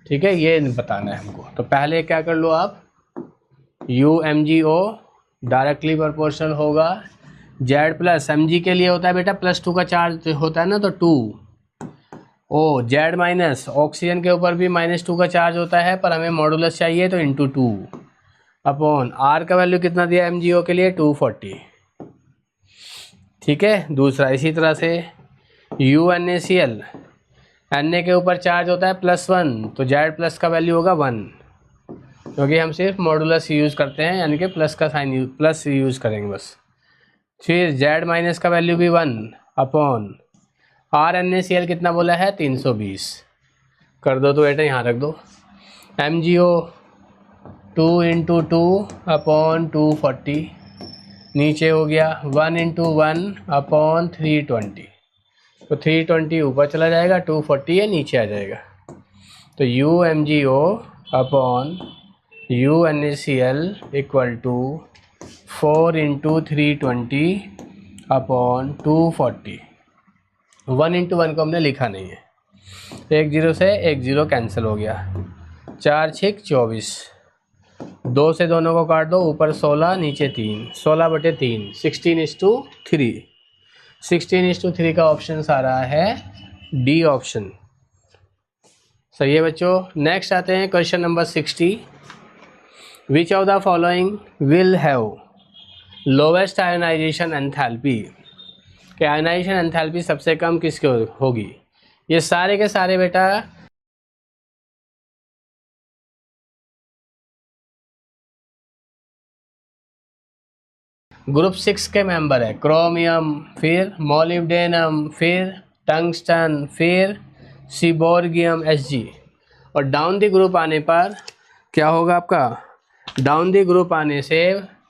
ठीक है, ये बताना है हमको। तो पहले क्या कर लो आप, UMgO डायरेक्टली प्रोपोर्शनल होगा Z प्लस Mg के लिए होता है बेटा +2 का चार्ज होता है ना, तो 2 ओ Z माइनस ऑक्सीजन के ऊपर भी -2 का चार्ज होता है, पर हमें मॉडुलस चाहिए तो इंटू 2 अपॉन R का वैल्यू कितना दिया MgO के लिए 240। ठीक है, दूसरा इसी तरह से UNaCl, Na के ऊपर चार्ज होता है +1, तो Z प्लस का वैल्यू होगा 1, क्योंकि हम सिर्फ मॉडुलस यूज़ करते हैं, यानी कि प्लस का साइन प्लस यूज़ करेंगे बस। फिर Z माइनस का वैल्यू भी 1 अपॉन R NaCl कितना बोला है 320, कर दो तो बेटा यहाँ रख दो। MgO 2 × 2 अपॉन 240, नीचे हो गया 1 × 1 अपॉन 320, तो 320 ऊपर चला जाएगा, 240 है नीचे आ जाएगा। तो UMgO upon UNaCl equal to 4 × 320 upon 240। 1 × 1 को हमने लिखा नहीं है, 1 0 से 1 0 कैंसिल हो गया, 4 6 24, 2 से दोनों को काट दो, ऊपर 16 नीचे 3, 16/3 16:3, 16:3 का ऑप्शन आ रहा है डी ऑप्शन। सही है बच्चों। नेक्स्ट आते हैं question number 60। Which of the following will have lowest ionisation enthalpy, कि आयोनाइजेशन एंथैल्पी सबसे कम किसकी होगी। ये सारे के सारे बेटा ग्रुप 6 के मेंबर है, क्रोमियम, फिर मोलिब्डेनम, फिर टंगस्टन, फिर सीबोर्गियम Hg। और डाउन द ग्रुप आने पर क्या होगा आपका, डाउन द ग्रुप आने से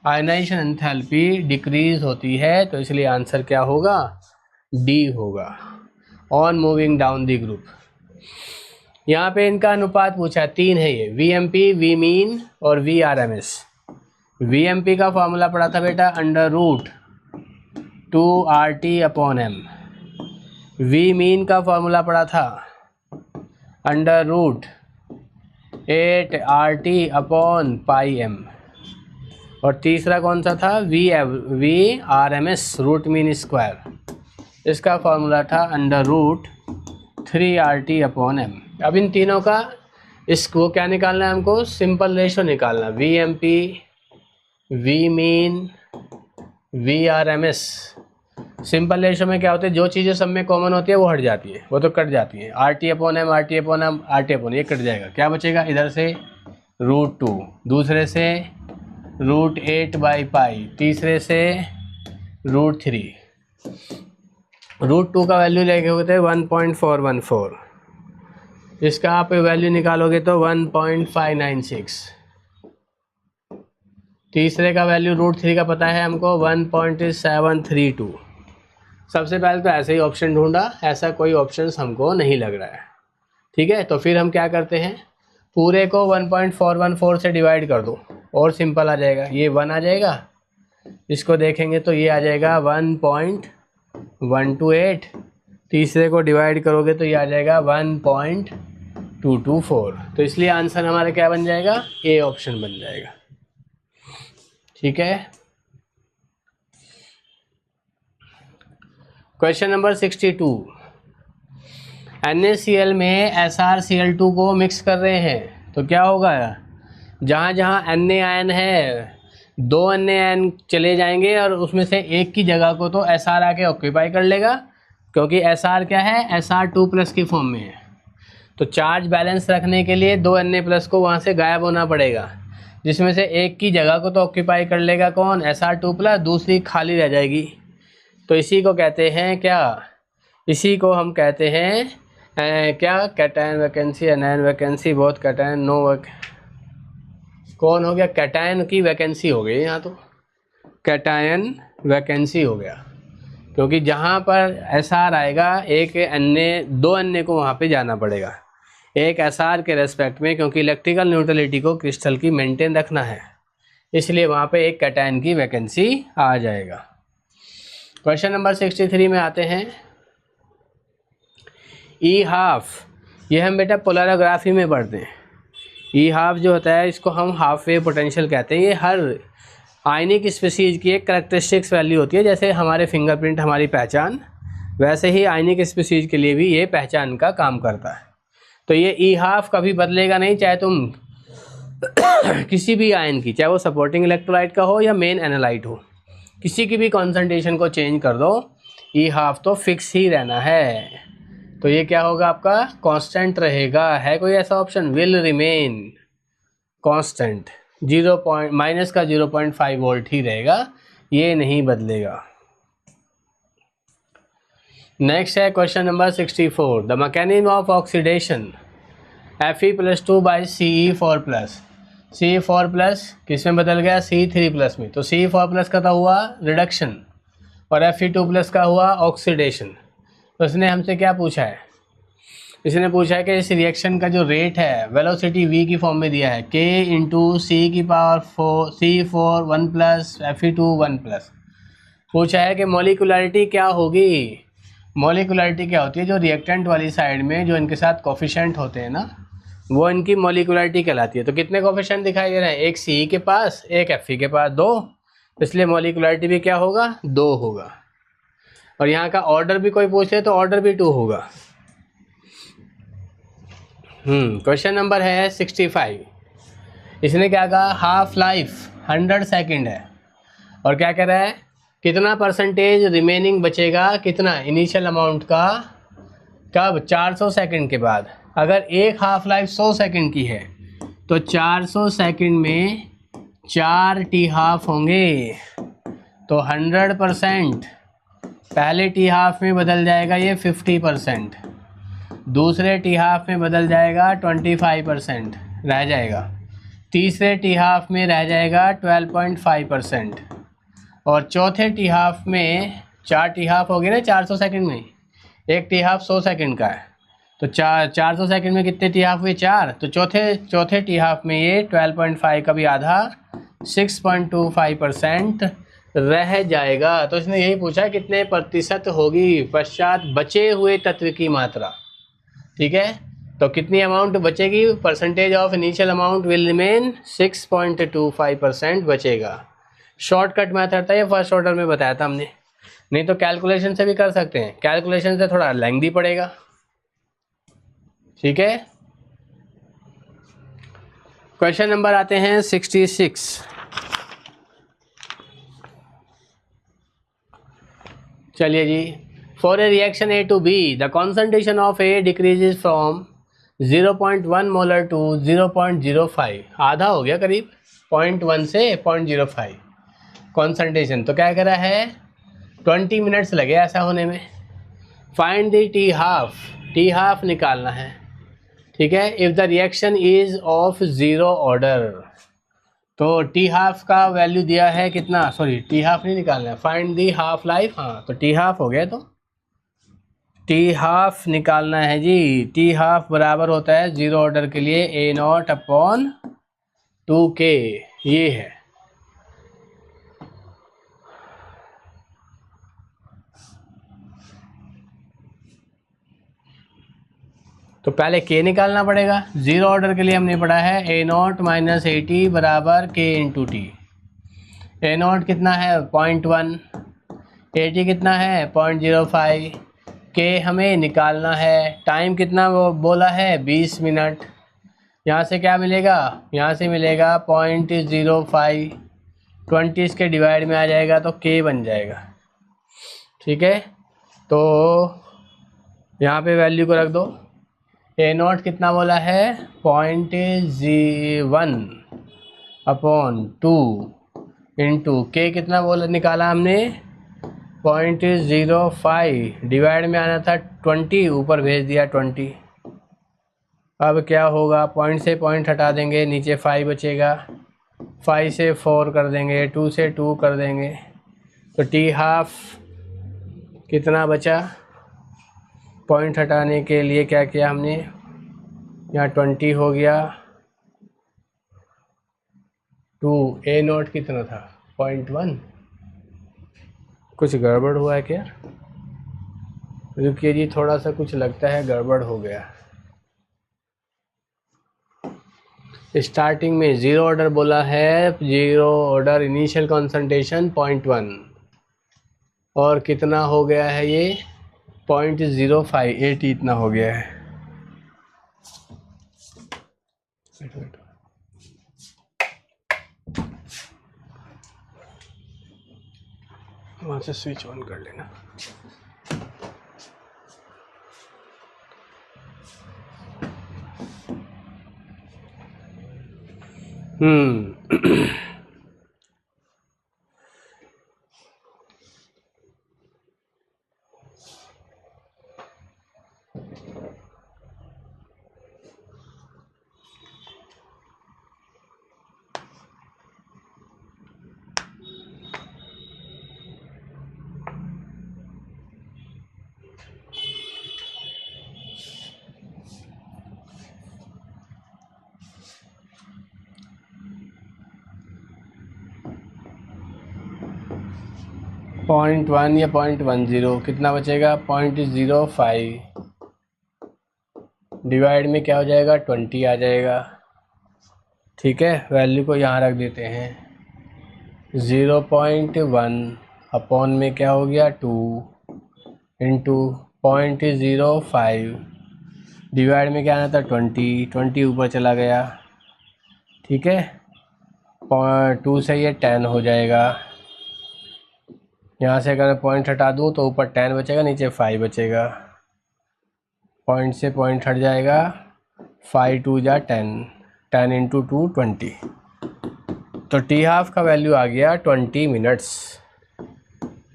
आयनाइजेशन एंथैल्पी डिक्रीज होती है, तो इसलिए आंसर क्या होगा, डी होगा, on moving down the group. यहाँ पे इनका अनुपात पूछा, 3 है ये, वीएमपी, वी मीन और वी आरएमएस। वीएमपी का फॉर्मूला पढ़ा था बेटा, √2RT/m। वी मीन का फॉर्मूला पढ़ा था √8RT/m। और तीसरा कौन सा था, V RMS, root mean square. इसका फॉर्मूला था √3RT/m। अब इन तीनों का इसको क्या निकालना है हमको, सिंपल रेशो निकालना, VMP, V mean, V RMS. Simple ratio में क्या होता है, जो चीज़ें सब में कॉमन होती है वो हट जाती है, वो तो कट जाती है। RT/m, RT/m, RT/m, ये कट जाएगा, क्या बचेगा, इधर से √2, दूसरे से √8/π, तीसरे से √3। √2 का वैल्यू लेके होते हैं 1.414, इसका आप वैल्यू निकालोगे तो 1.596। तीसरे का वैल्यू √3 का पता है हमको 1.732। सबसे पहले तो ऐसे ही ऑप्शन ढूंढा, ऐसा कोई ऑप्शन हमको नहीं लग रहा है, ठीक है। तो फिर हम क्या करते हैं, पूरे को 1.414 से डिवाइड कर दो और सिंपल आ जाएगा, ये 1 आ जाएगा, इसको देखेंगे तो ये आ जाएगा 1.128, तीसरे को डिवाइड करोगे तो ये आ जाएगा 1.224। तो इसलिए आंसर हमारा क्या बन जाएगा, ए ऑप्शन बन जाएगा, ठीक है। क्वेश्चन नंबर 62, NaCl में SrCl2 को मिक्स कर रहे हैं, तो क्या होगा, जहाँ जहाँ Na आयन है 2 Na आयन चले जाएंगे और उसमें से एक की जगह को तो Sr आके ऑक्यूपाई कर लेगा, क्योंकि Sr क्या है, Sr2+ की फॉर्म में है। तो चार्ज बैलेंस रखने के लिए 2 Na+ को वहाँ से गायब होना पड़ेगा, जिसमें से एक की जगह को तो ऑक्यूपाई कर लेगा कौन, Sr2+, दूसरी खाली रह जाएगी। तो इसी को कहते हैं क्या, इसी को हम कहते हैं क्या, cation vacancy, anion vacancy, both cation, no कौन हो गया, कैटायन की वैकेंसी हो गई यहाँ, तो कैटायन वैकेंसी हो गया, क्योंकि जहाँ पर Sr आएगा एक दो Na को वहाँ पे जाना पड़ेगा, एक Sr के रेस्पेक्ट में, क्योंकि इलेक्ट्रिकल न्यूट्रलिटी को क्रिस्टल की मेंटेन रखना है, इसलिए वहाँ पे एक कैटायन की वैकेंसी आ जाएगा। क्वेश्चन नंबर 63 में आते हैं, E12, ये हम बेटा पोलरिग्राफी में पढ़ते हैं। E12 जो होता है, इसको हम हाफ वेव पोटेंशियल कहते हैं। ये हर आयनिक स्पीसीज की एक करैक्टरिस्टिक्स वैल्यू होती है, जैसे हमारे फिंगरप्रिंट हमारी पहचान, वैसे ही आयनिक स्पीसीज के लिए भी ये पहचान का काम करता है। तो ये E12 कभी बदलेगा नहीं, चाहे तुम किसी भी आयन की, चाहे वो सपोर्टिंग इलेक्ट्रोलाइट का हो या मेन एनालाइट हो, किसी की भी कॉन्सेंट्रेशन को चेंज कर दो, E12 तो फिक्स ही रहना है। तो ये क्या होगा आपका, कांस्टेंट रहेगा। है कोई ऐसा option, will remain constant, -0.5 volt ही रहेगा, ये नहीं बदलेगा। नेक्स्ट है question number 64, the mechanism of oxidation Fe+2/Ce4+। Ce4+ किस में बदल गया, C3+ में, तो Ce4+ का तो हुआ रिडक्शन और Fe2+ का हुआ ऑक्सीडेशन। तो इसने हमसे क्या पूछा है, इसने पूछा है कि इस रिएक्शन का जो रेट है, वेलोसिटी v की फॉर्म में दिया है, k × C⁴ C4 1+ Fe2 1+। पूछा है कि मॉलिक्यूलरिटी क्या होगी। मॉलिक्यूलरिटी क्या होती है, जो रिएक्टेंट वाली साइड में जो इनके साथ कोफिशिएंट होते हैं ना, वो इनकी मॉलिक्यूलरिटी कहलाती है। तो कितने कोफिशिएंट दिखाई दे रहे हैं, एक C के पास, एक Fe के पास, 2, इसलिए मॉलिक्यूलरिटी भी क्या होगा, 2 होगा। और यहाँ का ऑर्डर भी कोई पूछे तो ऑर्डर भी 2 होगा। क्वेश्चन नंबर है 65, इसने क्या कहा, हाफ लाइफ 100 सेकेंड है और क्या कह रहा है, कितना परसेंटेज रिमेनिंग बचेगा, कितना इनिशियल अमाउंट का, कब, 400 सेकेंड के बाद। अगर एक हाफ लाइफ 100 सेकेंड की है तो 400 सेकेंड में 4 T½ होंगे, तो 100% पहले T½ में बदल जाएगा ये 50%, दूसरे T½ में बदल जाएगा 25% रह जाएगा, तीसरे टी हाफ में रह जाएगा 12.5%, और चौथे टी हाफ में 4 टी हाफ हो गए ना 400 सेकंड में, एक टी हाफ 100 सेकंड का है, तो 400 सेकंड में कितने टी हाफ हुए 4, तो चौथे टी हाफ में ये 12.5 का भी आधा 6.25% रह जाएगा। तो इसने यही पूछा कितने प्रतिशत होगी पश्चात बचे हुए तत्व की मात्रा। ठीक है, तो कितनी अमाउंट बचेगी, percentage of initial amount will remain 6.25% बचेगा। शॉर्टकट मेथड था ये, फर्स्ट ऑर्डर में बताया था हमने, नहीं तो कैलकुलेशन से भी कर सकते हैं, कैलकुलेशन से थोड़ा लेंथी पड़ेगा। ठीक है, क्वेश्चन नंबर आते हैं 66। चलिए जी, for a reaction A to B the concentration of A decreases from 0.1 molar to 0.05, आधा हो गया करीब, 0.1 से 0.05 कॉन्सेंट्रेशन। तो क्या करा है, 20 मिनट्स लगे ऐसा होने में। फाइंड द टी हाफ निकालना है। ठीक है, if the reaction is of zero order, तो टी हाफ का वैल्यू दिया है कितना, सॉरी टी हाफ नहीं निकालना है, फाइंड दी हाफ लाइफ। हाँ, तो टी हाफ हो गया, तो टी हाफ निकालना है जी। टी हाफ बराबर होता है ज़ीरो ऑर्डर के लिए A0/2K, ये है। तो पहले K निकालना पड़ेगा। ज़ीरो ऑर्डर के लिए हमने पढ़ा है A0 - AT बराबर K × T। A0 कितना है 0.1, AT कितना है 0.05, K हमें निकालना है। टाइम कितना वो बोला है 20 मिनट। यहाँ से क्या मिलेगा, यहाँ से मिलेगा 0.05, 20 इसके डिवाइड में आ जाएगा तो K बन जाएगा। ठीक है, तो यहाँ पे वैल्यू को रख दो। A0 कितना बोला है 0.01/2 इंटू K कितना बोला निकाला हमने 0.05, डिवाइड में आना था 20, ऊपर भेज दिया 20। अब क्या होगा, पॉइंट से पॉइंट हटा देंगे, नीचे 5 बचेगा, 5 से 4 कर देंगे, 2 से 2 कर देंगे, तो टी हाफ कितना बचा। पॉइंट हटाने के लिए क्या किया हमने, यहाँ 20 हो गया, 2 A0 कितना था 0.1, कुछ गड़बड़ हुआ है क्या, रुकिए जी, थोड़ा सा कुछ लगता है गड़बड़ हो गया। स्टार्टिंग में ज़ीरो ऑर्डर बोला है, ज़ीरो ऑर्डर इनिशियल कॉन्सेंट्रेशन 0.1, और कितना हो गया है ये 0.05, 80 इतना हो गया है। वहाँ से स्विच ऑन कर लेना। पॉइंट 1 या 0.10 कितना बचेगा 0.05, डिवाइड में क्या हो जाएगा 20 आ जाएगा। ठीक है, वैल्यू को यहाँ रख देते हैं। 0.1 अपॉन में क्या हो गया 2 इंटू 0.05, डिवाइड में क्या आना था 20 ऊपर चला गया। ठीक है, 2 से ये 10 हो जाएगा। यहाँ से अगर पॉइंट हटा दूँ तो ऊपर 10 बचेगा, नीचे 5 बचेगा, पॉइंट से पॉइंट हट जाएगा, 5 2 जा 10, 10 इंटू 2 20, तो टी हाफ का वैल्यू आ गया 20 मिनट्स।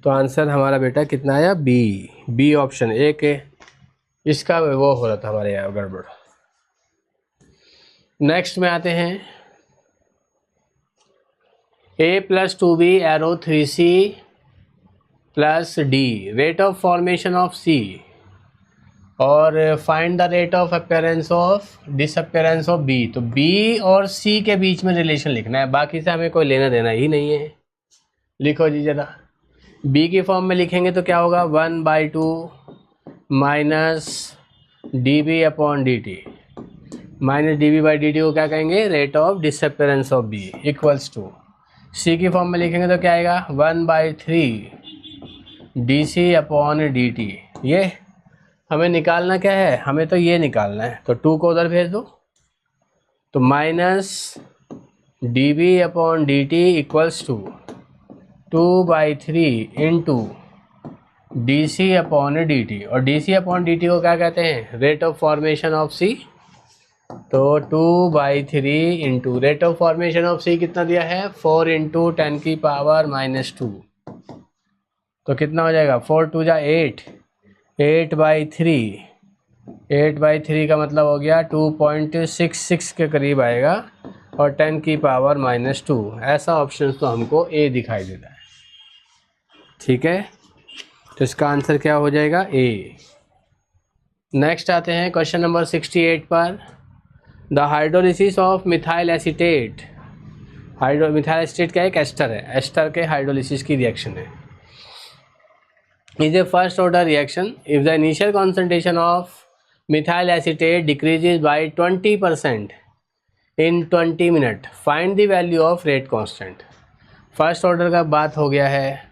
तो आंसर हमारा बेटा कितना आया, बी ऑप्शन ए के। इसका वो हो रहा था हमारे यहाँ गड़बड़। नेक्स्ट में आते हैं A+2B arrow 3C plus D, rate of formation of C, और find the rate of appearance of disappearance of B। तो B और C के बीच में रिलेशन लिखना है, बाकी से हमें कोई लेना देना ही नहीं है। लिखो जी ज़रा। B की फॉर्म में लिखेंगे तो क्या होगा, 1/2 माइनस dB/dt, माइनस dB/dt को क्या कहेंगे, rate of disappearance of B equals to, C की फॉर्म में लिखेंगे तो क्या आएगा, 1/3 dC/dt। ये हमें निकालना क्या है, हमें तो ये निकालना है, तो 2 को उधर भेज दो, तो minus dB/dt equals to 2/3 into dC/dt, और dC/dt को क्या कहते हैं, rate of formation of C। तो 2/3 into rate of formation of C कितना दिया है, 4 इंटू 10⁻⁻²। तो कितना हो जाएगा, 4 2 जा 8, 8/3, 8/3 का मतलब हो गया 2.66 के करीब आएगा, और 10⁻⁻²। ऐसा ऑप्शन तो हमको ए दिखाई देता है। ठीक है, तो इसका आंसर क्या हो जाएगा, ए। नेक्स्ट आते हैं क्वेश्चन नंबर 68 पर। The hydrolysis of methyl acetate, methyl acetate क्या एक एस्टर है, एस्टर के हाइड्रोलिसिस की रिएक्शन है। Is a first order reaction if the initial concentration of methyl acetate decreases by 20% in 20 minute, find the value of rate constant. First order का बात हो गया है।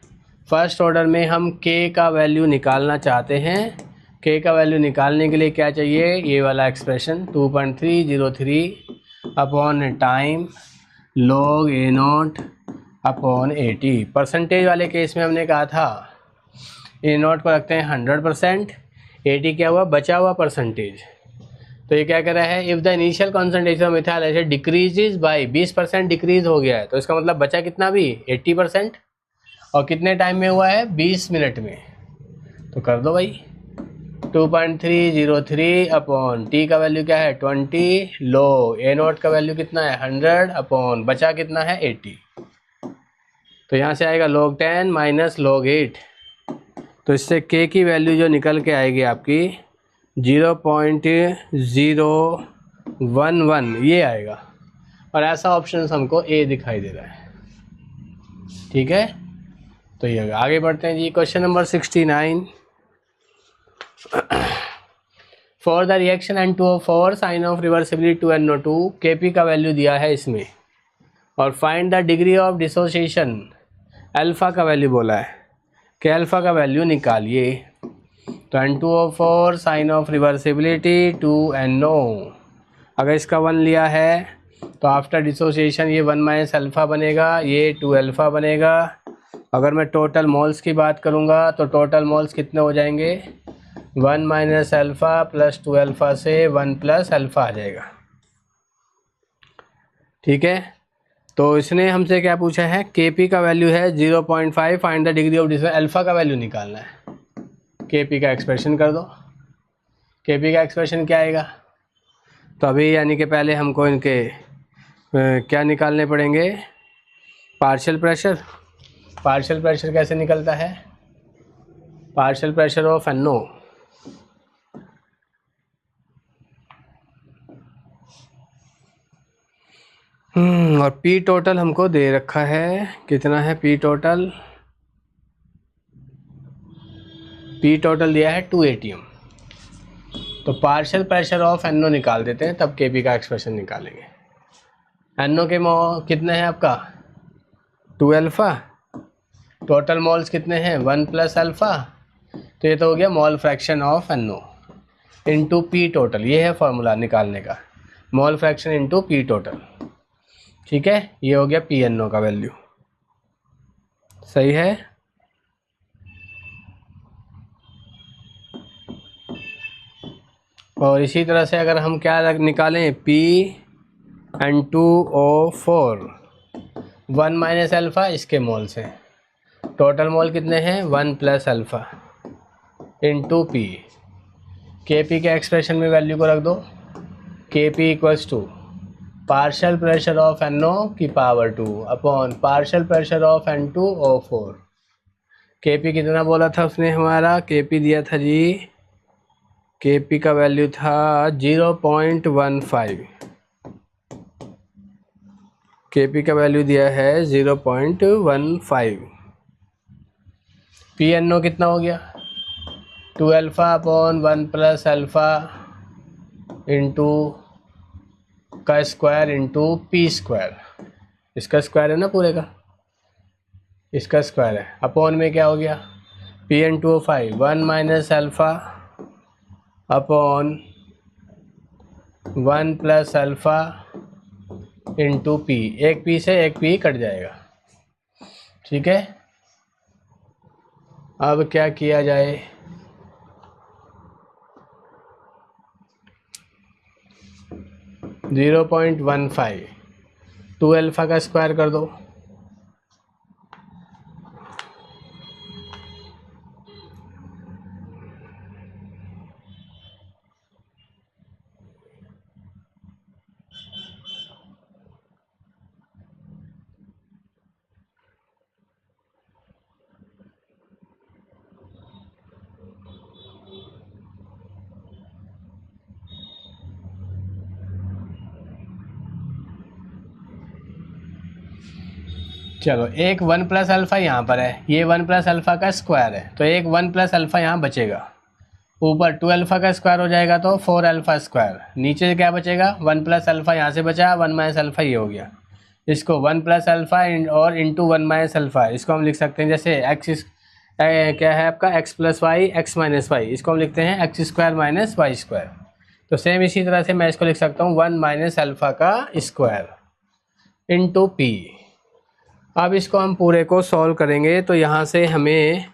फर्स्ट ऑर्डर में हम K का वैल्यू निकालना चाहते हैं। K का वैल्यू निकालने के लिए क्या चाहिए, ये वाला expression 2.303 upon time log A0 upon 80। Percentage वाले केस में हमने कहा था A0 को रखते हैं 100%, 80 क्या हुआ, बचा हुआ परसेंटेज। तो ये क्या कर रहा है, if the initial concentration of methyl acid decreases by 20% decrease हो गया है, तो इसका मतलब बचा कितना भी 80%, और कितने टाइम में हुआ है, 20 मिनट में। तो कर दो भाई, 2.303 अपॉन टी का वैल्यू क्या है 20, लो A0 का वैल्यू कितना है 100 अपॉन बचा कितना है 80। तो यहाँ से आएगा log 10 माइनस log 8। तो इससे K की वैल्यू जो निकल के आएगी आपकी 0.011 ये आएगा, और ऐसा ऑप्शन हमको A दिखाई दे रहा है। ठीक है, तो ये आगे बढ़ते हैं जी। Question number 69। For the reaction N2O4 sign of reversibility 2NO2, Kp का वैल्यू दिया है इसमें, और find the degree of dissociation, alpha का वैल्यू बोला है कि अल्फ़ा का वैल्यू निकालिए। तो N2O4 sign of reversibility 2NO, अगर इसका 1 लिया है तो आफ्टर डिसोसिएशन ये 1 माइनस अल्फ़ा बनेगा, ये 2 अल्फ़ा बनेगा। अगर मैं टोटल मोल्स की बात करूँगा तो टोटल मोल्स कितने हो जाएंगे, 1 माइनस अल्फ़ा प्लस 2 अल्फ़ा से 1 प्लस अल्फ़ा आ जाएगा। ठीक है, तो इसने हमसे क्या पूछा है, Kp का वैल्यू है 0.5, find the degree of dissociation, alpha का वैल्यू निकालना है। Kp का एक्सप्रेशन कर दो। Kp का एक्सप्रेशन क्या आएगा, तो अभी यानी कि पहले हमको इनके क्या निकालने पड़ेंगे, पार्शियल प्रेशर। पार्शियल प्रेशर कैसे निकलता है, पार्शियल प्रेशर ऑफ NO, और P टोटल हमको दे रखा है, कितना है P टोटल, P टोटल दिया है 2 atm। तो पार्शियल प्रेशर ऑफ NO निकाल देते हैं, तब Kp का एक्सप्रेशन निकालेंगे। NO के कितने हैं आपका 2 अल्फ़ा, टोटल मोल्स कितने हैं 1 प्लस अल्फ़ा, तो ये तो हो गया mole fraction of NO into P total. ये है फॉर्मूला निकालने का, mole fraction into P total. ठीक है, ये हो गया PNO का वैल्यू। सही है, और इसी तरह से अगर हम क्या निकालें, PN2O4 1 माइनस अल्फ़ा इसके मोल्स हैं, टोटल मोल कितने हैं 1 plus alpha into P। Kp के एक्सप्रेशन में वैल्यू को रख दो, Kp equals to partial pressure of NO की power 2 upon partial pressure of N2O4। Kp कितना बोला था उसने हमारा? Kp दिया था जी, Kp का वैल्यू था 0.15। Kp का वैल्यू दिया है 0.15। PNO कितना हो गया? 2 alpha upon 1 plus alpha into का स्क्वायर इंटू पी स्क्वायर। इसका स्क्वायर है ना पूरे का, इसका स्क्वायर है। अपॉन में क्या हो गया? Pn2O5 1 minus alpha upon 1 plus alpha into P. एक पी से एक पी कट जाएगा, ठीक है। अब क्या किया जाए? जीरो 0.15 2 अल्फ़ा का स्क्वायर कर दो, चलो एक 1 प्लस अल्फ़ा यहाँ पर है, ये 1 प्लस अल्फ़ा का स्क्वायर है, तो एक 1 प्लस अल्फ़ा यहाँ बचेगा। ऊपर 2 अल्फ़ा का स्क्वायर हो जाएगा तो 4 अल्फ़ा स्क्वायर। नीचे क्या बचेगा? 1 प्लस अल्फ़ा यहाँ से बचा, 1 माइनस अल्फ़ा ये हो गया। इसको 1 प्लस अल्फ़ा और इंटू 1 माइनस अल्फ़ा, इसको हम लिख सकते हैं जैसे एक्स क्या है आपका x plus Y X minus Y, इसको हम लिखते हैं X square minus Y square. तो सेम इसी तरह से मैं इसको लिख सकता हूँ 1 माइनस अल्फ़ा का स्क्वायर इंटू पी। अब इसको हम पूरे को सॉल्व करेंगे तो यहाँ से हमें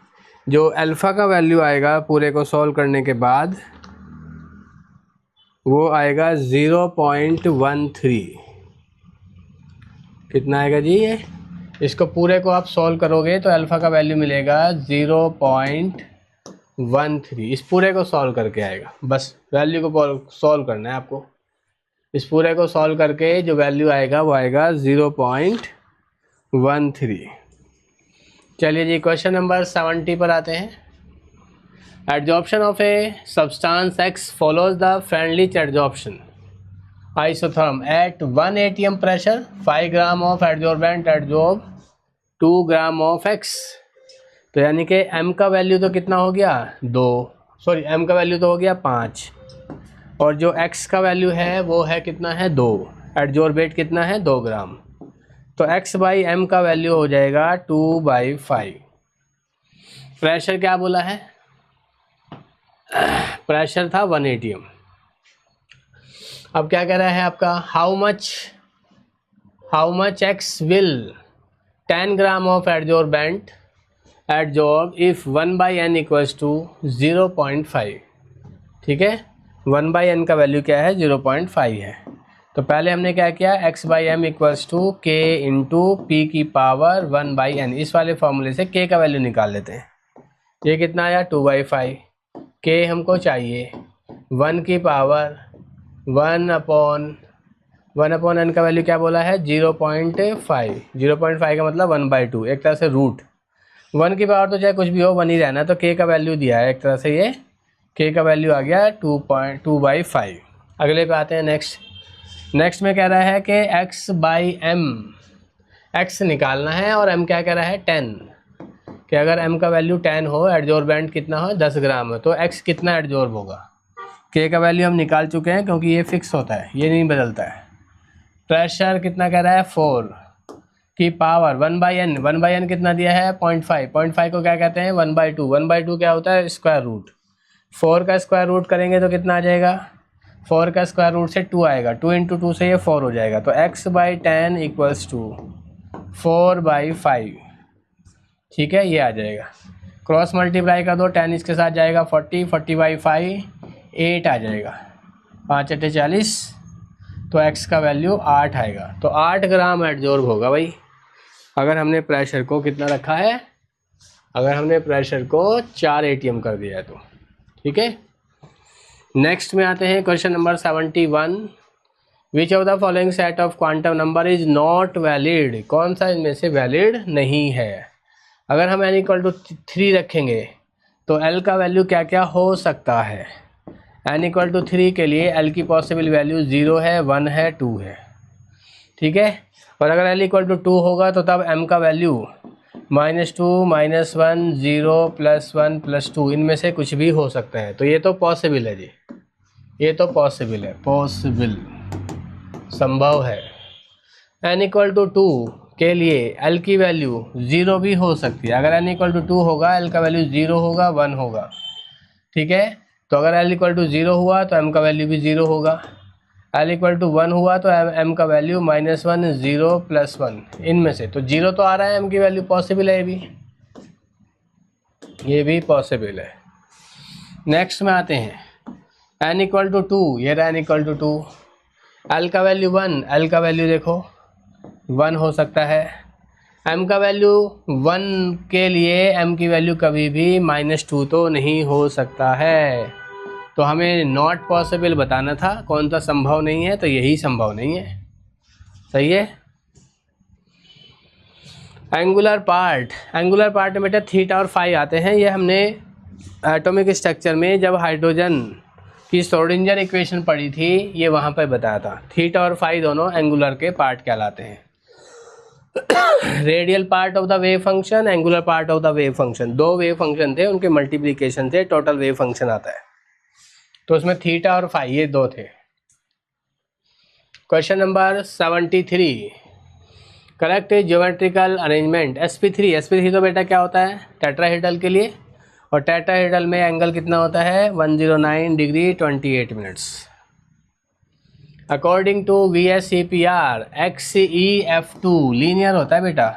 जो अल्फ़ा का वैल्यू आएगा पूरे को सॉल्व करने के बाद वो आएगा 0.13। कितना आएगा जी ये? इसको पूरे को आप सॉल्व करोगे तो अल्फ़ा का वैल्यू मिलेगा 0.13। इस पूरे को सॉल्व करके आएगा, बस वैल्यू को सॉल्व करना है आपको। इस पूरे को सॉल्व करके जो वैल्यू आएगा वो आएगा 0.13। चलिए जी क्वेश्चन नंबर 70 पर आते हैं। Adsorption of a substance x follows the friendly adsorption isotherm at 1 atm pressure 5 gram of adsorbent adsorb 2 gram of x। तो यानी कि m का वैल्यू तो कितना हो गया? 2, सॉरी m का वैल्यू तो हो गया 5 और जो x का वैल्यू है वो है कितना है? 2। एडजॉर्बेट कितना है? 2 ग्राम। तो x बाई m का वैल्यू हो जाएगा 2/5। प्रेशर क्या बोला है? प्रेशर था 1 atm। अब क्या कह रहा है आपका? How much x will 10 gram of adsorbent adsorb if 1/n equals to 0.5। ठीक है, 1/n का वैल्यू क्या है? 0.5 है। तो पहले हमने क्या किया? x/m equals to k into P की पावर 1/n। इस वाले फॉर्मूले से k का वैल्यू निकाल लेते हैं। ये कितना आया? 2/5। k हमको चाहिए 1 की पावर 1 अपॉन n का वैल्यू क्या बोला है? 0.5। 0.5 का मतलब 1/2, एक तरह से रूट। 1 की पावर तो चाहे कुछ भी हो 1 ही रहना। तो k का वैल्यू दिया है एक तरह से, ये k का वैल्यू आ गया 2/5। अगले पे आते हैं नेक्स्ट में कह रहा है कि x/m, x निकालना है और m क्या कह रहा है? 10। कि अगर m का वैल्यू 10 हो, एडजॉर्बेंट कितना हो? 10 ग्राम हो, तो x कितना एडजॉर्ब होगा? k का वैल्यू हम निकाल चुके हैं क्योंकि ये फिक्स होता है, ये नहीं बदलता है। प्रेशर कितना कह रहा है? 4 की पावर 1/n। 1/n कितना दिया है? 0.5। 0.5 को क्या कहते हैं? 1/2। 1/2 क्या होता है? Square root. 4 का स्क्वायर रूट करेंगे तो कितना आ जाएगा? 4 का स्क्वायर रूट से 2 आएगा, 2 इंटू 2 से ये 4 हो जाएगा। तो x/10 इक्वल्स टू 4/5। ठीक है, ये आ जाएगा। क्रॉस मल्टीप्लाई कर दो, 10 इसके साथ जाएगा 40, 40/5 8 आ जाएगा। 5 × 40, तो x का वैल्यू 8 आएगा। तो 8 ग्राम एडजॉर्ब होगा भाई, अगर हमने प्रेशर को कितना रखा है? अगर हमने प्रेशर को 4 atm कर दिया है तो। ठीक है, नेक्स्ट में आते हैं question number 71। Which of the following set of quantum number is not valid, कौन सा इनमें से वैलिड नहीं है। अगर हम n इक्वल टू 3 रखेंगे तो l का वैल्यू क्या क्या हो सकता है। n इक्वल टू 3 के लिए l की पॉसिबल वैल्यू 0 है, 1 है, 2 है, ठीक है। और अगर l इक्वल टू 2 होगा तो तब m का वैल्यू -2, -1, 0, +1, +2 इनमें से कुछ भी हो सकता है। तो ये तो पॉसिबल है जी, ये तो पॉसिबल है, पॉसिबल संभव है। n इक्वल टू 2 के लिए l की वैल्यू 0 भी हो सकती है। अगर n इक्वल टू 2 होगा l का वैल्यू 0 होगा, 1 होगा, ठीक है। तो अगर l इक्वल टू 0 हुआ तो m का वैल्यू भी 0 होगा, l इक्वल टू 1 हुआ तो m का वैल्यू -1, 0, +1 इनमें से। तो 0 तो आ रहा है, m की वैल्यू पॉसिबल है, ये भी पॉसिबल है। नेक्स्ट में आते हैं, n इक्वल टू 2, ये रहा n इक्वल टू 2, l का वैल्यू 1, l का वैल्यू देखो 1 हो सकता है। m का वैल्यू 1 के लिए m की वैल्यू कभी भी -2 तो नहीं हो सकता है। तो हमें नॉट पॉसिबल बताना था, कौन सा संभव नहीं है, तो यही संभव नहीं है, सही है। एंगुलर पार्ट में बेटा थीटा और फाई आते हैं। ये हमने एटॉमिक स्ट्रक्चर में जब हाइड्रोजन की श्रोडिंगर इक्वेशन पढ़ी थी, ये वहाँ पर बताया था। थीटा और फाई दोनों एंगुलर के पार्ट कहलाते हैं। Radial part of the wave function, angular part of the wave function, दो वेव फंक्शन थे, उनके मल्टीप्लिकेशन से टोटल वेव फंक्शन आता है। तो उसमें थीटा और फाई ये दो थे। Question number 73, correct geometrical arrangement sp3 तो बेटा क्या होता है टेट्राहेड्रल के लिए, और टेट्राहेड्रल में एंगल कितना होता है 109 degree 28 minutes. According to VSEPR XEF2 linear होता है बेटा,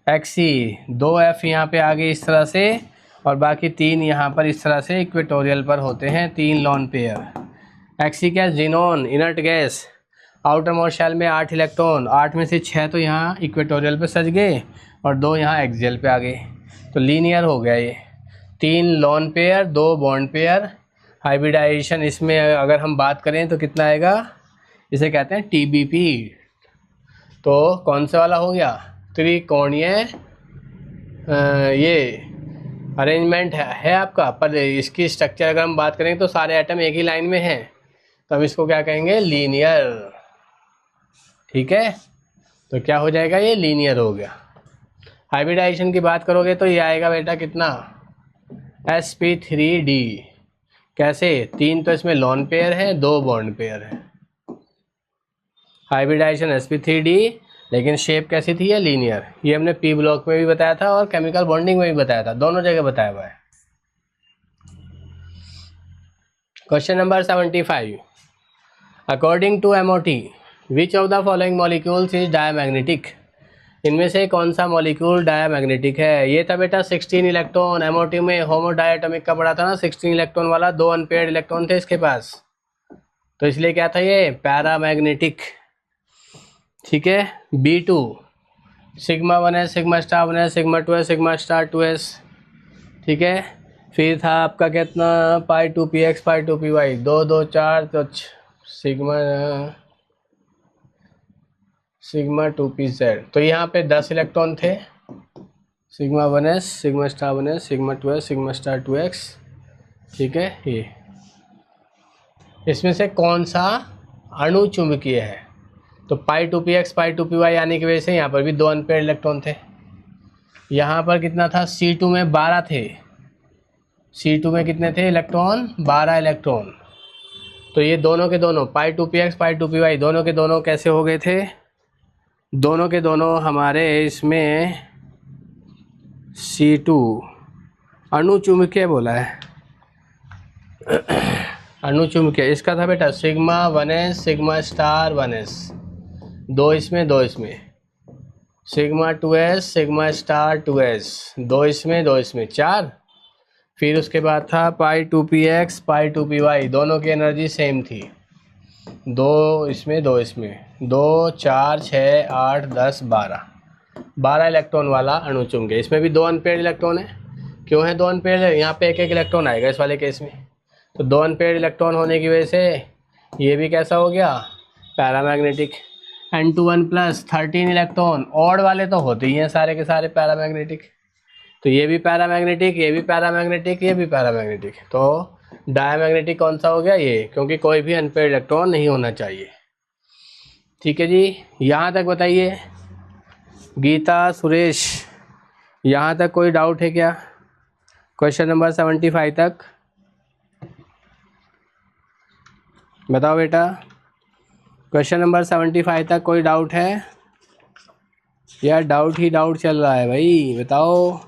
XE 2F यहाँ पे आगे इस तरह से और बाकी 3 यहाँ पर इस तरह से इक्वेटोरियल पर होते हैं, 3 लॉन पेयर। XE क्या, xenon inert gas, outermost shell में 8 इलेक्ट्रॉन, 8 में से 6 तो यहाँ इक्वेटोरियल पे सज गए और 2 यहाँ एक्सियल पे आ गए, तो लीनियर हो गया ये। 3 lone pair, 2 bond pair, hybridisation इसमें अगर हम बात करें तो कितना आएगा, इसे कहते हैं TBP। तो कौन सा वाला हो गया, त्रिकोणीय ये अरेंजमेंट है आपका। पर इसकी स्ट्रक्चर अगर हम बात करें तो सारे एटम एक ही लाइन में हैं, तो हम इसको क्या कहेंगे, लीनियर, ठीक है। तो क्या हो जाएगा, ये लीनियर हो गया। हाइब्रिडाइजेशन की बात करोगे तो ये आएगा बेटा कितना, sp3d। कैसे, 3 तो इसमें लॉन पेयर है, 2 बॉन्ड पेयर है। हाइब्रिडाइजेशन sp3d, लेकिन शेप कैसी थी, है लीनियर। ये हमने पी ब्लॉक में भी बताया था और केमिकल बॉन्डिंग में भी बताया था, दोनों जगह बताया हुआ है। Question number 75, according to MOT which of the following molecules is diamagnetic, इनमें से कौन सा मॉलिक्यूल डायमैग्नेटिक है। ये था बेटा 16 इलेक्ट्रॉन, MOT में होमो डायटोमिक का पढ़ा था ना, 16 इलेक्ट्रॉन वाला, 2 अनपेयर्ड इलेक्ट्रॉन थे इसके पास, तो इसलिए क्या था ये, पैरामैग्नेटिक, ठीक है। B2 sigma 1s, sigma star 1s, sigma 2s, sigma star 2s, ठीक है। फिर था आपका कितना, पाई 2px, पाई 2py, 2 2 4, तो सिग्मा 2pz। तो यहाँ पे 10 इलेक्ट्रॉन थे, sigma 1s, sigma star 1s, sigma 2s, sigma star 2x, ठीक है। ये इसमें से कौन सा अणु चुंबकीय है, तो पाई 2px, पाई 2py आने की वजह से यहाँ पर भी 2 अनपेयर्ड इलेक्ट्रॉन थे। यहाँ पर कितना था, C2 में 12 थे, C2 में कितने थे इलेक्ट्रॉन, 12 इलेक्ट्रॉन। तो ये दोनों के दोनों पाई 2px, पाई 2py दोनों के दोनों कैसे हो गए थे, दोनों के दोनों हमारे इसमें C2 अणु चुंबकीय बोला है, अणु चुंबकीय। इसका था बेटा sigma 1s, sigma star 1s, 2 इसमें 2 इसमें, sigma 2s, sigma star 2s, 2 इसमें 2 इसमें 4। फिर उसके बाद था पाई 2px, पाई 2py, दोनों की एनर्जी सेम थी, 2 इसमें 2 इसमें, 2 4 6 8 10 12 इलेक्ट्रॉन वाला अणु चुंबकीय। इसमें भी 2 अनपेयर्ड इलेक्ट्रॉन है, क्यों है 2 अनपेयर्ड, यहाँ पे एक इलेक्ट्रॉन आएगा इस वाले केस में, तो 2 अनपेयर्ड इलेक्ट्रॉन होने की वजह से ये भी कैसा हो गया, paramagnetic. N2 plus 13 electron, odd वाले तो होते ही हैं सारे के सारे पैरामैग्नेटिक। तो ये भी पैरामैग्नेटिक, ये भी पैरामैग्नेटिक, ये भी पैरामैग्नेटिक। तो डायमैग्नेटिक कौन सा हो गया ये, क्योंकि कोई भी अनपेयर्ड इलेक्ट्रॉन नहीं होना चाहिए। ठीक है जी, यहाँ तक बताइए गीता, सुरेश, यहाँ तक कोई डाउट है क्या? क्वेश्चन नंबर 75 तक बताओ बेटा। क्वेश्चन नंबर 75 तक कोई डाउट है? यार डाउट ही डाउट चल रहा है भाई, बताओ।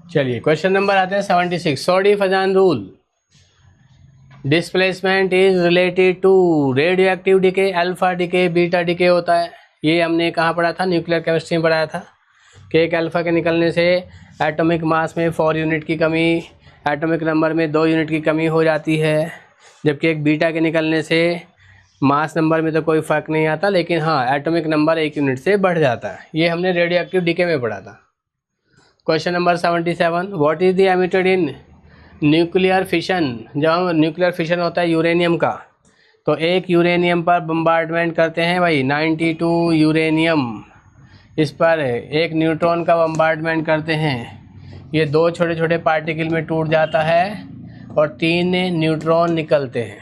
चलिए क्वेश्चन नंबर आते हैं 76। Soddy Fajans rule, displacement is related to radio decay, alpha decay, beta decay होता है। ये हमने कहाँ पढ़ा था? न्यूक्लियर केमिस्ट्री में पढ़ाया था कि एक अल्फा के निकलने से एटॉमिक मास में 4 यूनिट की कमी, एटॉमिक नंबर में 2 यूनिट की कमी हो जाती है, जबकि एक बीटा के निकलने से मास नंबर में तो कोई फ़र्क नहीं आता, लेकिन हाँ एटॉमिक नंबर 1 यूनिट से बढ़ जाता है। ये हमने रेडियो एक्टिव डिके में पढ़ा था। Question number 77, what is the emitted in nuclear fission. जब न्यूक्लियर फिशन होता है यूरेनियम का, तो एक यूरेनियम पर बम्बार्डमेंट करते हैं भाई 92 यूरेनियम, इस पर एक न्यूट्रॉन का बम्बार्डमेंट करते हैं, ये 2 छोटे छोटे पार्टिकल में टूट जाता है और 3 न्यूट्रॉन निकलते हैं।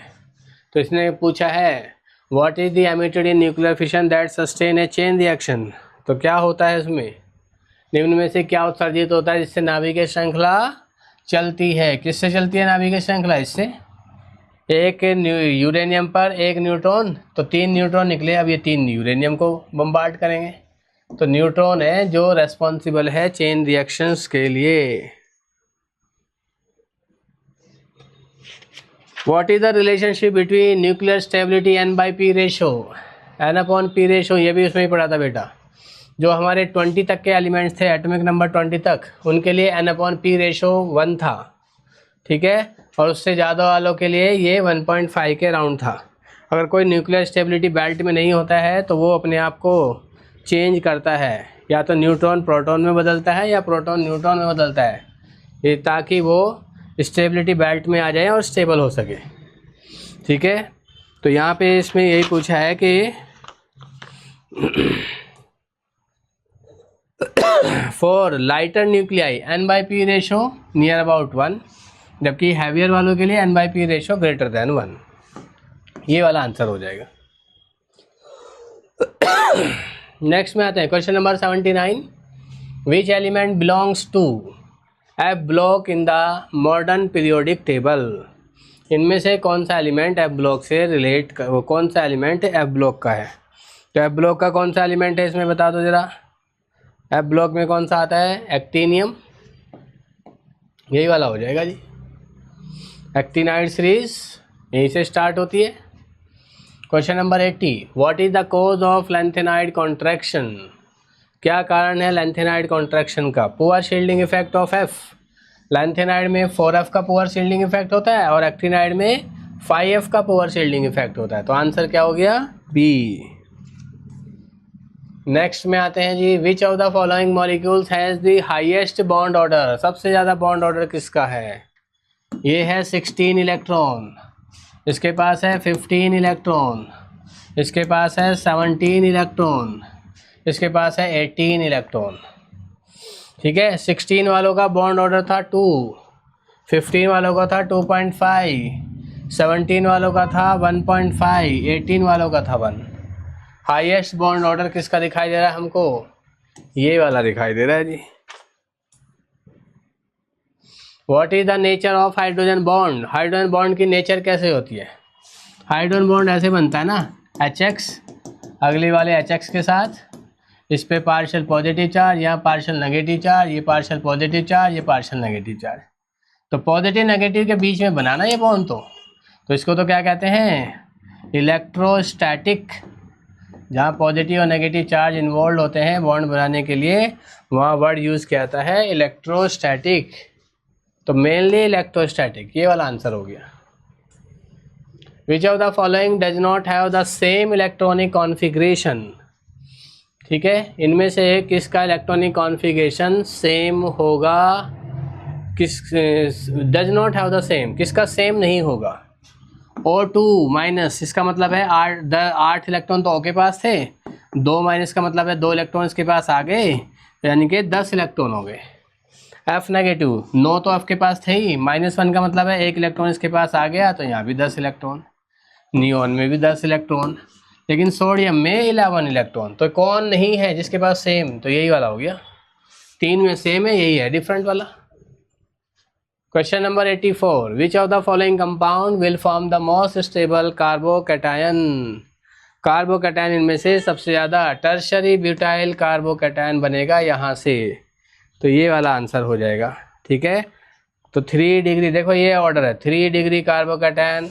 तो इसने पूछा है what is the emitted in nuclear fission that sustain A chain reaction. तो क्या होता है इसमें, निम्न में से क्या उत्सर्जित होता है जिससे नाभिकीय श्रृंखला चलती है? किससे चलती है नाभिकीय श्रृंखला? इससे। एक यूरेनियम पर एक न्यूट्रॉन, तो 3 न्यूट्रॉन निकले, अब ये 3 यूरेनियम को बम्बार्ड करेंगे, तो न्यूट्रॉन है जो रेस्पॉन्सिबल है चेन रिएक्शंस के लिए। What is the relationship between nuclear stability N/P ratio, N/P ratio, ये भी उसमें ही पढ़ा था बेटा। जो हमारे 20 तक के एलिमेंट्स थे, एटॉमिक नंबर 20 तक, उनके लिए N/P रेशो 1 था, ठीक है, और उससे ज़्यादा वालों के लिए ये 1.5 के राउंड था। अगर कोई न्यूक्लियर स्टेबिलिटी बेल्ट में नहीं होता है तो वो अपने आप को चेंज करता है, या तो न्यूट्रॉन प्रोटॉन में बदलता है या प्रोटॉन न्यूट्रॉन में बदलता है, ये ताकि वो स्टेबिलिटी बेल्ट में आ जाए और स्टेबल हो सके। ठीक है, तो यहाँ पे इसमें यही पूछा है कि for lighter nuclei N/P ratio near about 1, जबकि हैवियर वालों के लिए N/P रेशो ग्रेटर देन 1। ये वाला आंसर हो जाएगा। नेक्स्ट में आते हैं question number 79। Which element belongs to F block in the modern periodic table. इनमें से कौन सा एलिमेंट F ब्लॉक से रिलेट कर, कौन सा एलिमेंट F ब्लॉक का है? तो F ब्लॉक का कौन सा एलिमेंट है इसमें बता दो ज़रा। F ब्लॉक में कौन सा आता है? एक्टिनियम, यही वाला हो जाएगा जी। एक्टिनाइड सीरीज यहीं से स्टार्ट होती है। Question number 80, what is the cause of lanthanide contraction. क्या कारण है लैंथेनाइड कॉन्ट्रैक्शन का? Poor shielding effect of F। Lanthanide में 4F का पुअर शील्डिंग इफेक्ट होता है और एक्टिनाइड में 5F का पुअर शील्डिंग इफेक्ट होता है। तो आंसर क्या हो गया? बी। नेक्स्ट में आते हैं जी, which of the following molecules has the highest bond order. सबसे ज़्यादा बॉन्ड ऑर्डर किसका है? ये है 16 इलेक्ट्रॉन, इसके पास है 15 इलेक्ट्रॉन, इसके पास है 17 इलेक्ट्रॉन, इसके पास है 18 इलेक्ट्रॉन। ठीक है, 16 वालों का बॉन्ड ऑर्डर था 2, 15 वालों का था 2.5, 17 वालों का था 1.5, 18 वालों का था 1। हाईएस्ट बॉन्ड ऑर्डर किसका दिखाई दे रहा है हमको? ये वाला दिखाई दे रहा है जी। What is the nature of hydrogen bond. Hydrogen bond की नेचर कैसे होती है? हाइड्रोजन बॉन्ड ऐसे बनता है ना, HX अगले वाले HX के साथ, इस पे पार्शियल पॉजिटिव चार्ज, यहाँ पार्शियल नेगेटिव चार्ज, ये पार्शियल पॉजिटिव चार्ज, ये पार्शियल नेगेटिव चार्ज। तो पॉजिटिव नेगेटिव के बीच में बनाना ये बॉन्ड, तो इसको तो क्या कहते हैं? इलेक्ट्रोस्टैटिक। जहाँ पॉजिटिव और नेगेटिव चार्ज इन्वॉल्व होते हैं बॉन्ड बनाने के लिए, वहाँ वर्ड यूज़ किया जाता है इलेक्ट्रोस्टैटिक। तो मेनली इलेक्ट्रोस्टैटिक, ये वाला आंसर हो गया। विच of the following does not have the same electronic configuration. ठीक है, इनमें से किसका इलेक्ट्रॉनिक कॉन्फ़िगरेशन सेम होगा, किस does not have the same, किसका सेम नहीं होगा। O2 माइनस, इसका मतलब है 8 इलेक्ट्रॉन तो O के पास थे, 2 माइनस का मतलब है 2 इलेक्ट्रॉन इसके पास आ गए, यानी कि 10 इलेक्ट्रॉन हो गए। F नेगेटिव, 9 तो F के पास थे ही, -1 का मतलब है 1 इलेक्ट्रॉन इसके पास आ गया, तो यहाँ भी 10 इलेक्ट्रॉन, नियोन में भी 10 इलेक्ट्रॉन, लेकिन सोडियम में 11 इलेक्ट्रॉन। तो कौन नहीं है जिसके पास सेम, तो यही वाला हो गया, 3 में सेम है, यही है डिफरेंट वाला। Question number 84, which of the following compound will form the most stable carbocation. Carbocation इनमें से सबसे ज़्यादा टर्शरी ब्यूटाइल कार्बोकैटायन बनेगा यहाँ से, तो ये वाला आंसर हो जाएगा। ठीक है, तो 3 डिग्री, देखो ये ऑर्डर है, 3 डिग्री कार्बोकैटायन,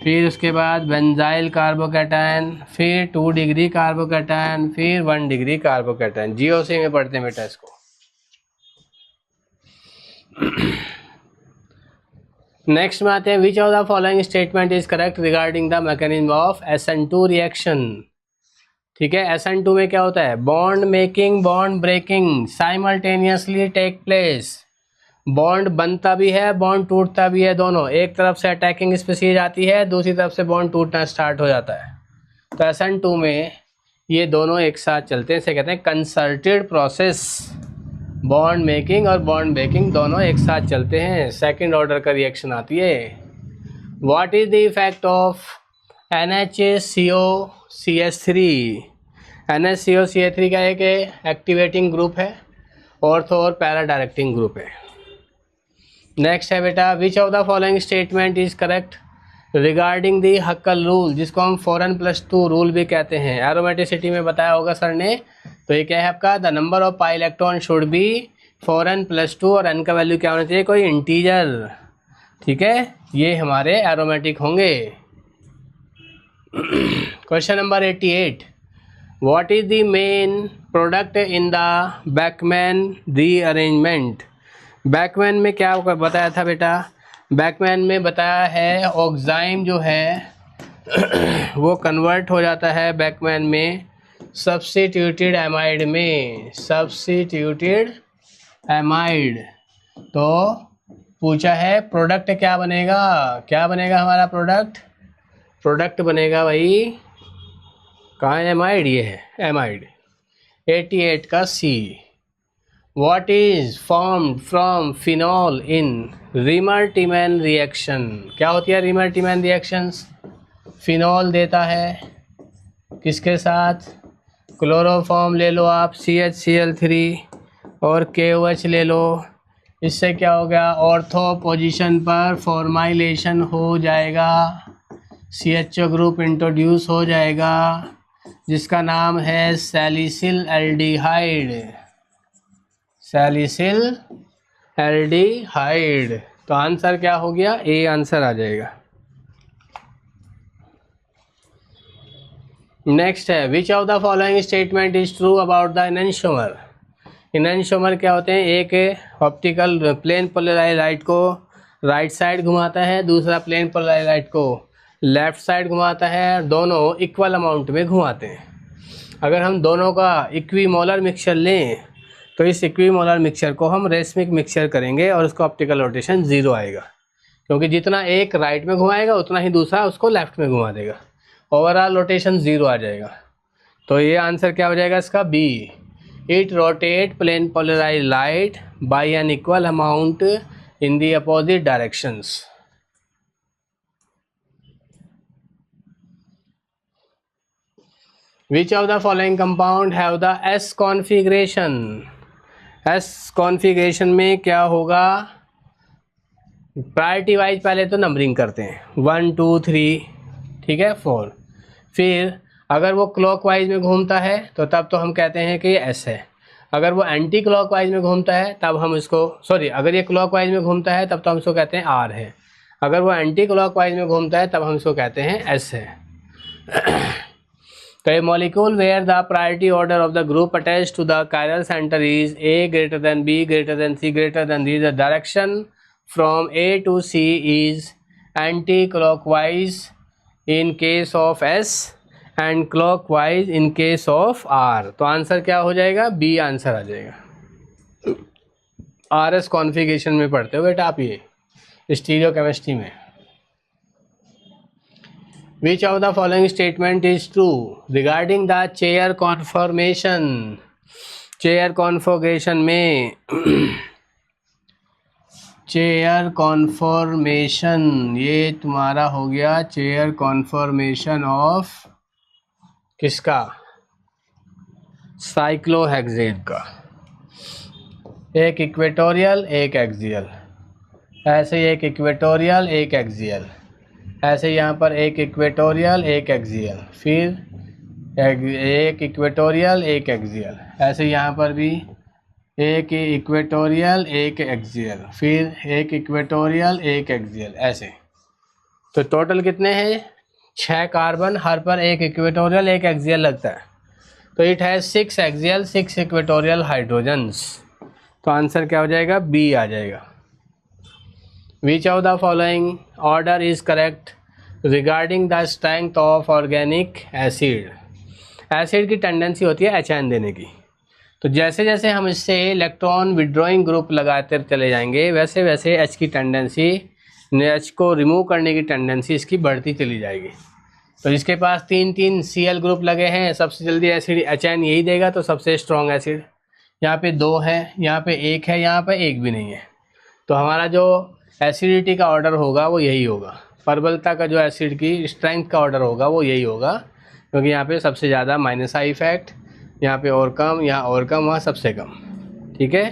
फिर उसके बाद बेंजाइल कार्बोकैटायन, फिर 2 डिग्री कार्बोकैटायन, फिर 1 डिग्री कार्बोकैटायन। जीओसी में पढ़ते हैं बेटा इसको। नेक्स्ट में आते हैं, which of the following statement is correct regarding the mechanism of SN2 reaction. ठीक है, SN2 में क्या होता है, bond making bond breaking simultaneously take place. Bond बनता भी है, बॉन्ड टूटता भी है, दोनों। एक तरफ से अटैकिंग स्पीशीज आती है, दूसरी तरफ से बॉन्ड टूटना स्टार्ट हो जाता है। तो SN2 में ये दोनों एक साथ चलते हैं, इसे कहते हैं कंसर्टेड प्रोसेस। बॉन्ड मेकिंग और बॉन्ड ब्रेकिंग दोनों एक साथ चलते हैं, सेकंड ऑर्डर का रिएक्शन आती है। What is the effect of NHCOCH3। NHCOCH3 का एक एक्टिवेटिंग ग्रुप है, ऑर्थो और पैरा डायरेक्टिंग ग्रुप है। नेक्स्ट है बेटा, विच of the following statement is correct regarding the हक्कल rule, जिसको हम 4n+2 रूल भी कहते हैं। एरोमेटिसिटी में बताया होगा सर ने, तो ये क्या है आपका, the number of pi electron should be 4n+2 और n का वैल्यू क्या होना चाहिए, कोई इंटीजर। ठीक है, ये हमारे एरोमेटिक होंगे। Question number 88, what is the main product in the Beckmann rearrangement. Beckmann में क्या बताया था बेटा, बैकमैन में बताया है ऑक्साइम जो है वो कन्वर्ट हो जाता है बैकमैन में सब्स्टिट्यूटेड एमाइड में, सब्स्टिट्यूटेड एमाइड। तो पूछा है प्रोडक्ट क्या बनेगा, क्या बनेगा हमारा प्रोडक्ट, प्रोडक्ट बनेगा भाई, कहाँ है एमाइड, ये है एमाइड। 88 का C, What is formed from phenol in Riemann-Tiemann reaction। क्या होती है Riemann-Tiemann reactions, फिनॉल देता है किसके साथ, क्लोरोफॉर्म ले लो आप CHCl3 और KOH ले लो, इससे क्या हो गया, ऑर्थो पोजीशन पर फॉर्माइलेशन हो जाएगा, CHO ग्रुप इंट्रोड्यूस हो जाएगा, जिसका नाम है सैलिसिल एल्डिहाइड, सैलिसिल एल्डिहाइड। तो आंसर क्या हो गया, ए आंसर आ जाएगा। नेक्स्ट है, which of the following statement is true about the enantiomer. Enantiomer क्या होते हैं, एक ऑप्टिकल प्लेन पोलराइज्ड लाइट को राइट साइड घुमाता है, दूसरा प्लेन पोलराइज्ड लाइट को लेफ्ट साइड घुमाता है, दोनों इक्वल अमाउंट में घुमाते हैं। अगर हम दोनों का इक्विमोलर मिक्सचर लें तो इस इक्विमोलर मिक्सचर को हम रेसमिक मिक्सचर करेंगे और उसका ऑप्टिकल रोटेशन 0 आएगा, क्योंकि जितना एक राइट में घुमाएगा उतना ही दूसरा उसको लेफ्ट में घुमा देगा, ओवरऑल रोटेशन 0 आ जाएगा। तो ये आंसर क्या हो जाएगा इसका, B। It rotate plane polarised light by an equal amount in the opposite directions. Which of the following compound have the S configuration। S configuration में क्या होगा, प्रायोरिटी वाइज पहले तो नंबरिंग करते हैं 1 2 3, ठीक है 4। फिर अगर वो क्लॉकवाइज में घूमता है तो तब तो हम कहते हैं कि ये S है। अगर वो एंटी क्लॉकवाइज में घूमता है तब हम इसको, अगर ये क्लॉकवाइज में घूमता है तब तो हम इसको कहते हैं R है। अगर वो एंटी क्लॉकवाइज में घूमता है तब हम इसको कहते हैं S है। तो a molecule where the priority order of the group attached to the chiral center is A greater than B greater than C greater than D, the direction from A to C is anti clockwise in case of S and clockwise in case of R. तो answer क्या हो जाएगा? B answer आ जाएगा। R S configuration में पढ़ते हो बेटा आप ये स्टीरियोकेमिस्ट्री में। Which of the following statement is true regarding the chair conformation? Chair configuration में चेयर कॉन्फॉर्मेशन, ये तुम्हारा हो गया चेयर कॉन्फॉर्मेशन ऑफ किसका? साइक्लोहेक्सेन का। एक इक्वेटोरियल एक एक्सियल, ऐसे एक इक्वेटोरियल एक एक्सियल, ऐसे यहाँ पर एक इक्वेटोरियल एक एक्सियल, फिर एक इक्वेटोरियल एक एक्सियल, ऐसे यहाँ पर भी एक इक्वेटोरियल एक एक्सियल, फिर एक इक्वेटोरियल एक एक्सियल, ऐसे। तो टोटल कितने हैं? 6 कार्बन, हर पर एक इक्वेटोरियल एक एक्सियल लगता है। तो it has 6 axial 6 equatorial hydrogens. तो आंसर क्या हो जाएगा? बी आ जाएगा। Which of the following order is correct regarding the strength of organic acid? Acid की टेंडेंसी होती है HN देने की। तो जैसे जैसे हम इससे इलेक्ट्रॉन विड्रॉइंग ग्रुप लगाते चले जाएंगे वैसे वैसे H की टेंडेंसी, H को रिमूव करने की टेंडेंसी इसकी बढ़ती चली जाएगी। तो जिसके पास 3 Cl ग्रुप लगे हैं सबसे जल्दी एसिड HN यही देगा, तो सबसे स्ट्रॉन्ग एसिड। यहाँ पे 2 है, यहाँ पे 1 है, यहाँ पे 1 भी नहीं है। तो हमारा जो एसिडिटी का ऑर्डर होगा वो यही होगा, प्रबलता का जो एसिड की स्ट्रेंथ का ऑर्डर होगा वो यही होगा, क्योंकि यहाँ पे सबसे ज़्यादा माइनस आई इफेक्ट, यहाँ पे और कम, यहाँ और कम, वहाँ सबसे कम। ठीक है।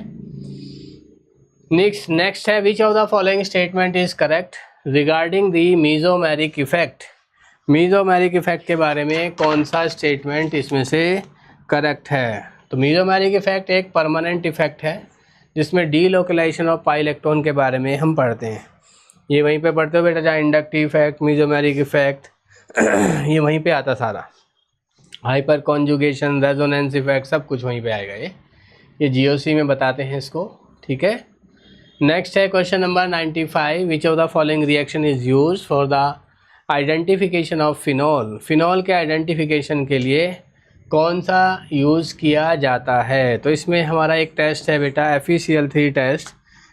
नेक्स्ट है which of the following statement is correct regarding the mesomeric effect? Mesomeric effect के बारे में कौन सा स्टेटमेंट इसमें से करेक्ट है? तो मीजोमेरिक इफेक्ट एक परमानेंट इफेक्ट है जिसमें डीलोकलाइजेशन ऑफ पाई इलेक्ट्रॉन के बारे में हम पढ़ते हैं। ये वहीं पे पढ़ते हो बेटा, जहाँ इंडक्टिव इफेक्ट, मीजोमेरिक इफेक्ट ये वहीं पे आता सारा। हाइपर कॉन्जुगेशन, रेजोनेंस इफेक्ट सब कुछ वहीं पे आएगा। ये जीओसी में बताते हैं इसको। ठीक है। नेक्स्ट है question number 95। Which of the following reaction is used for the identification of phenol? Phenol के आइडेंटिफिकेशन के लिए कौन सा यूज़ किया जाता है? तो इसमें हमारा एक टेस्ट है बेटा FeCl3 टेस्ट,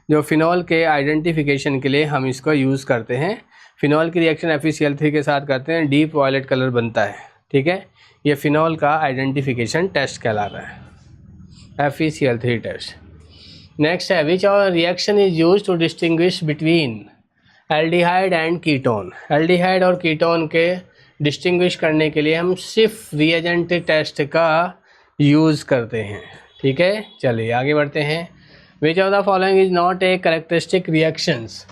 जो फिनॉल के आइडेंटिफिकेशन के लिए हम इसको यूज़ करते हैं। फिनॉल की रिएक्शन FeCl3 के साथ करते हैं, डीप वॉयलेट कलर बनता है। ठीक है। ये फिनॉल का आइडेंटिफिकेशन टेस्ट कहलाता है, FeCl3 टेस्ट। नेक्स्ट है विच और reaction is use to distinguish between aldehyde and ketone? Aldehyde और कीटोन के डिस्टिंग्विश करने के लिए हम सिर्फ रिएजेंट टेस्ट का यूज़ करते हैं। ठीक है। चलिए आगे बढ़ते हैं। Which of the following is not a characteristic reactions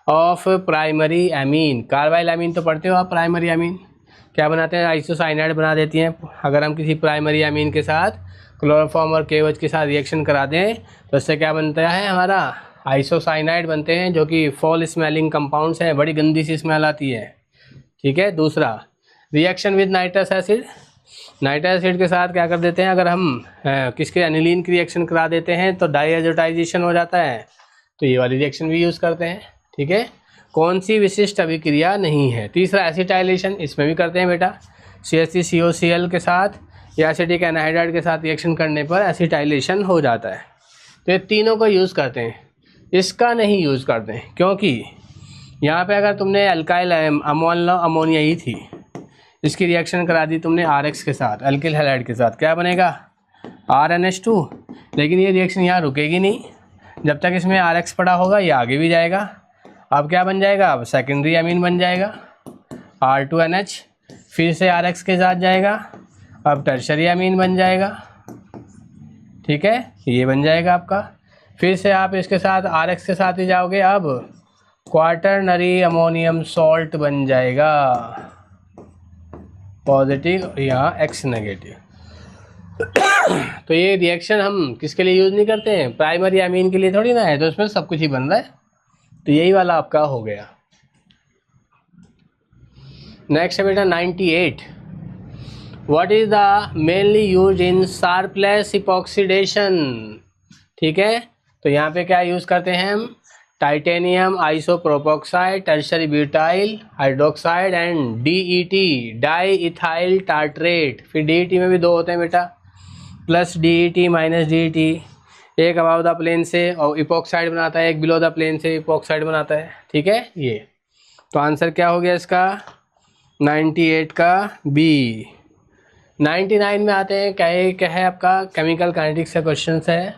of primary amine? Carbyl amine तो पढ़ते हो आप। प्राइमरी एमीन क्या बनाते हैं? आइसोसाइनाइड बना देती हैं। अगर हम किसी प्राइमरी एमीन के साथ क्लोरोफॉर्म और KOH के साथ रिएक्शन करा दें तो इससे क्या बनता है? हमारा आइसोसाइनाइड बनते हैं, जो कि फॉल स्मेलिंग कंपाउंड्स हैं, बड़ी गंदी सी स्मेल आती है। ठीक है। दूसरा reaction with nitrous acid, nitrous acid के साथ क्या कर देते हैं? अगर हम किसके एनिलीन की रिएक्शन करा देते हैं तो डाईएजोटाइजेशन हो जाता है, तो ये वाली रिएक्शन भी यूज़ करते हैं। ठीक है। कौन सी विशिष्ट अभिक्रिया नहीं है? तीसरा एसिटाइलेशन, इसमें भी करते हैं बेटा। CH3COCl के साथ या एसिटिक एनहाइड्राइड के साथ रिएक्शन करने पर एसिटाइलेशन हो जाता है। तो ये तीनों को यूज़ करते हैं, इसका नहीं यूज़ करते हैं, क्योंकि यहाँ पे अगर तुमने अल्काइल अमोनिया ही थी, इसकी रिएक्शन करा दी तुमने RX के साथ, अल्किल हैलाइड के साथ, क्या बनेगा? RNH2। लेकिन ये रिएक्शन यहाँ रुकेगी नहीं, जब तक इसमें RX पड़ा होगा ये आगे भी जाएगा। अब क्या बन जाएगा? अब सेकेंडरी अमीन बन जाएगा R2NH, फिर से RX के साथ जाएगा, अब टर्शरी अमीन बन जाएगा। ठीक है। ये बन जाएगा आपका। फिर से आप इसके साथ RX के साथ ही जाओगे, अब क्वाटरनरी अमोनियम सॉल्ट बन जाएगा, पॉजिटिव, यहाँ X नेगेटिव। तो ये रिएक्शन हम किसके लिए यूज़ नहीं करते हैं? प्राइमरी अमीन के लिए थोड़ी ना है, तो इसमें सब कुछ ही बन रहा है। तो यही वाला आपका हो गया। नेक्स्ट है बेटा 98। What is the mainly use in Sharpless epoxidation? ठीक है। तो यहाँ पे क्या यूज़ करते हैं हम? Titanium आइसोप्रोपोक्साइड, tertiary butyl hydroxide and DET di ethyl tartrate. फिर डीईटी में भी दो होते हैं बेटा, प्लस डीईटी माइनस डीईटी, एक अबाव द प्लेन से और इपोक्साइड बनाता है, एक बिलो द प्लेन से इपोक्साइड बनाता है। ठीक है ये, तो आंसर क्या हो गया इसका 98 का बी। 99 में आते हैं, क्या है आपका केमिकल काइनेटिक्स का क्वेश्चन है।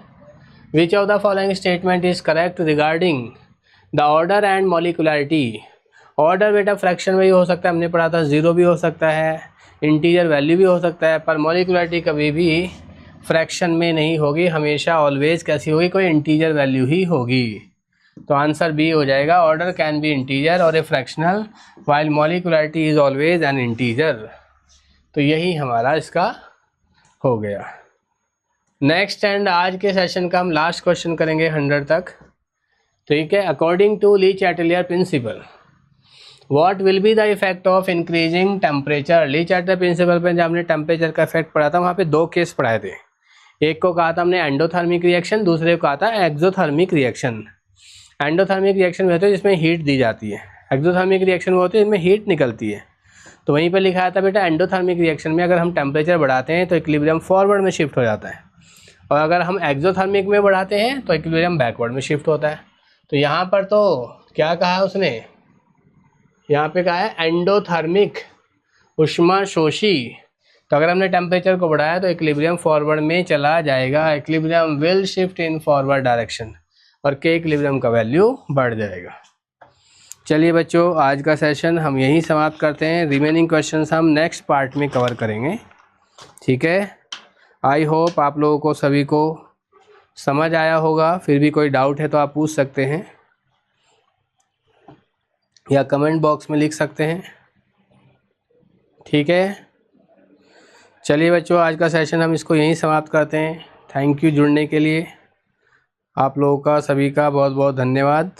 Which of the following statement is correct regarding the order and molecularity. Order बेटा फ्रैक्शन में भी हो सकता है, हमने पढ़ा था, ज़ीरो भी हो सकता है, इंटीजर वैल्यू भी हो सकता है, पर मॉलिकुलरिटी कभी भी फ्रैक्शन में नहीं होगी, हमेशा ऑलवेज कैसी होगी, कोई इंटीजर वैल्यू ही होगी। तो आंसर बी हो जाएगा, ऑर्डर कैन बी इंटीजर और a fractional while molecularity is always an integer. तो यही हमारा इसका हो गया। नेक्स्ट एंड आज के सेशन का हम लास्ट क्वेश्चन करेंगे 100 तक। ठीक है, according to Le Chatelier principle what will be the effect of increasing temperature. Le Chatelier principle पे जब हमने टेम्परेचर का इफेक्ट पढ़ा था, वहाँ पे दो केस पढ़ाए थे। एक को कहा था हमने एंडोथर्मिक रिएक्शन, दूसरे को कहा था एक्सोथर्मिक रिएक्शन। एंडोथर्मिक रिएक्शन में होता है जिसमें हीट दी जाती है, एक्सोथर्मिक रिएक्शन में होती है जिसमें हीट निकलती है। तो वहीं पर लिखा था बेटा एंडोथर्मिक रिएक्शन में अगर हम टेम्परेचर बढ़ाते हैं तो इक्विलिब्रियम फॉरवर्ड में शिफ्ट हो जाता है, और अगर हम एक्सोथर्मिक में बढ़ाते हैं तो इक्विलिब्रियम बैकवर्ड में शिफ्ट होता है। तो यहाँ पर तो क्या कहा है उसने, यहाँ पे कहा है एंडोथर्मिक ऊष्मा शोषी। तो अगर हमने टेम्परेचर को बढ़ाया तो इक्विलिब्रियम फॉरवर्ड में चला जाएगा, equilibrium will shift in forward direction, और के इक्विलिब्रियम का वैल्यू बढ़ जाएगा। चलिए बच्चों, आज का सेशन हम यहीं समाप्त करते हैं। रिमेनिंग क्वेश्चंस हम नेक्स्ट पार्ट में कवर करेंगे। ठीक है, आई होप आप लोगों को सभी को समझ आया होगा। फिर भी कोई डाउट है तो आप पूछ सकते हैं या कमेंट बॉक्स में लिख सकते हैं। ठीक है, चलिए बच्चों, आज का सेशन हम इसको यहीं समाप्त करते हैं। थैंक यू जुड़ने के लिए, आप लोगों का सभी का बहुत बहुत धन्यवाद।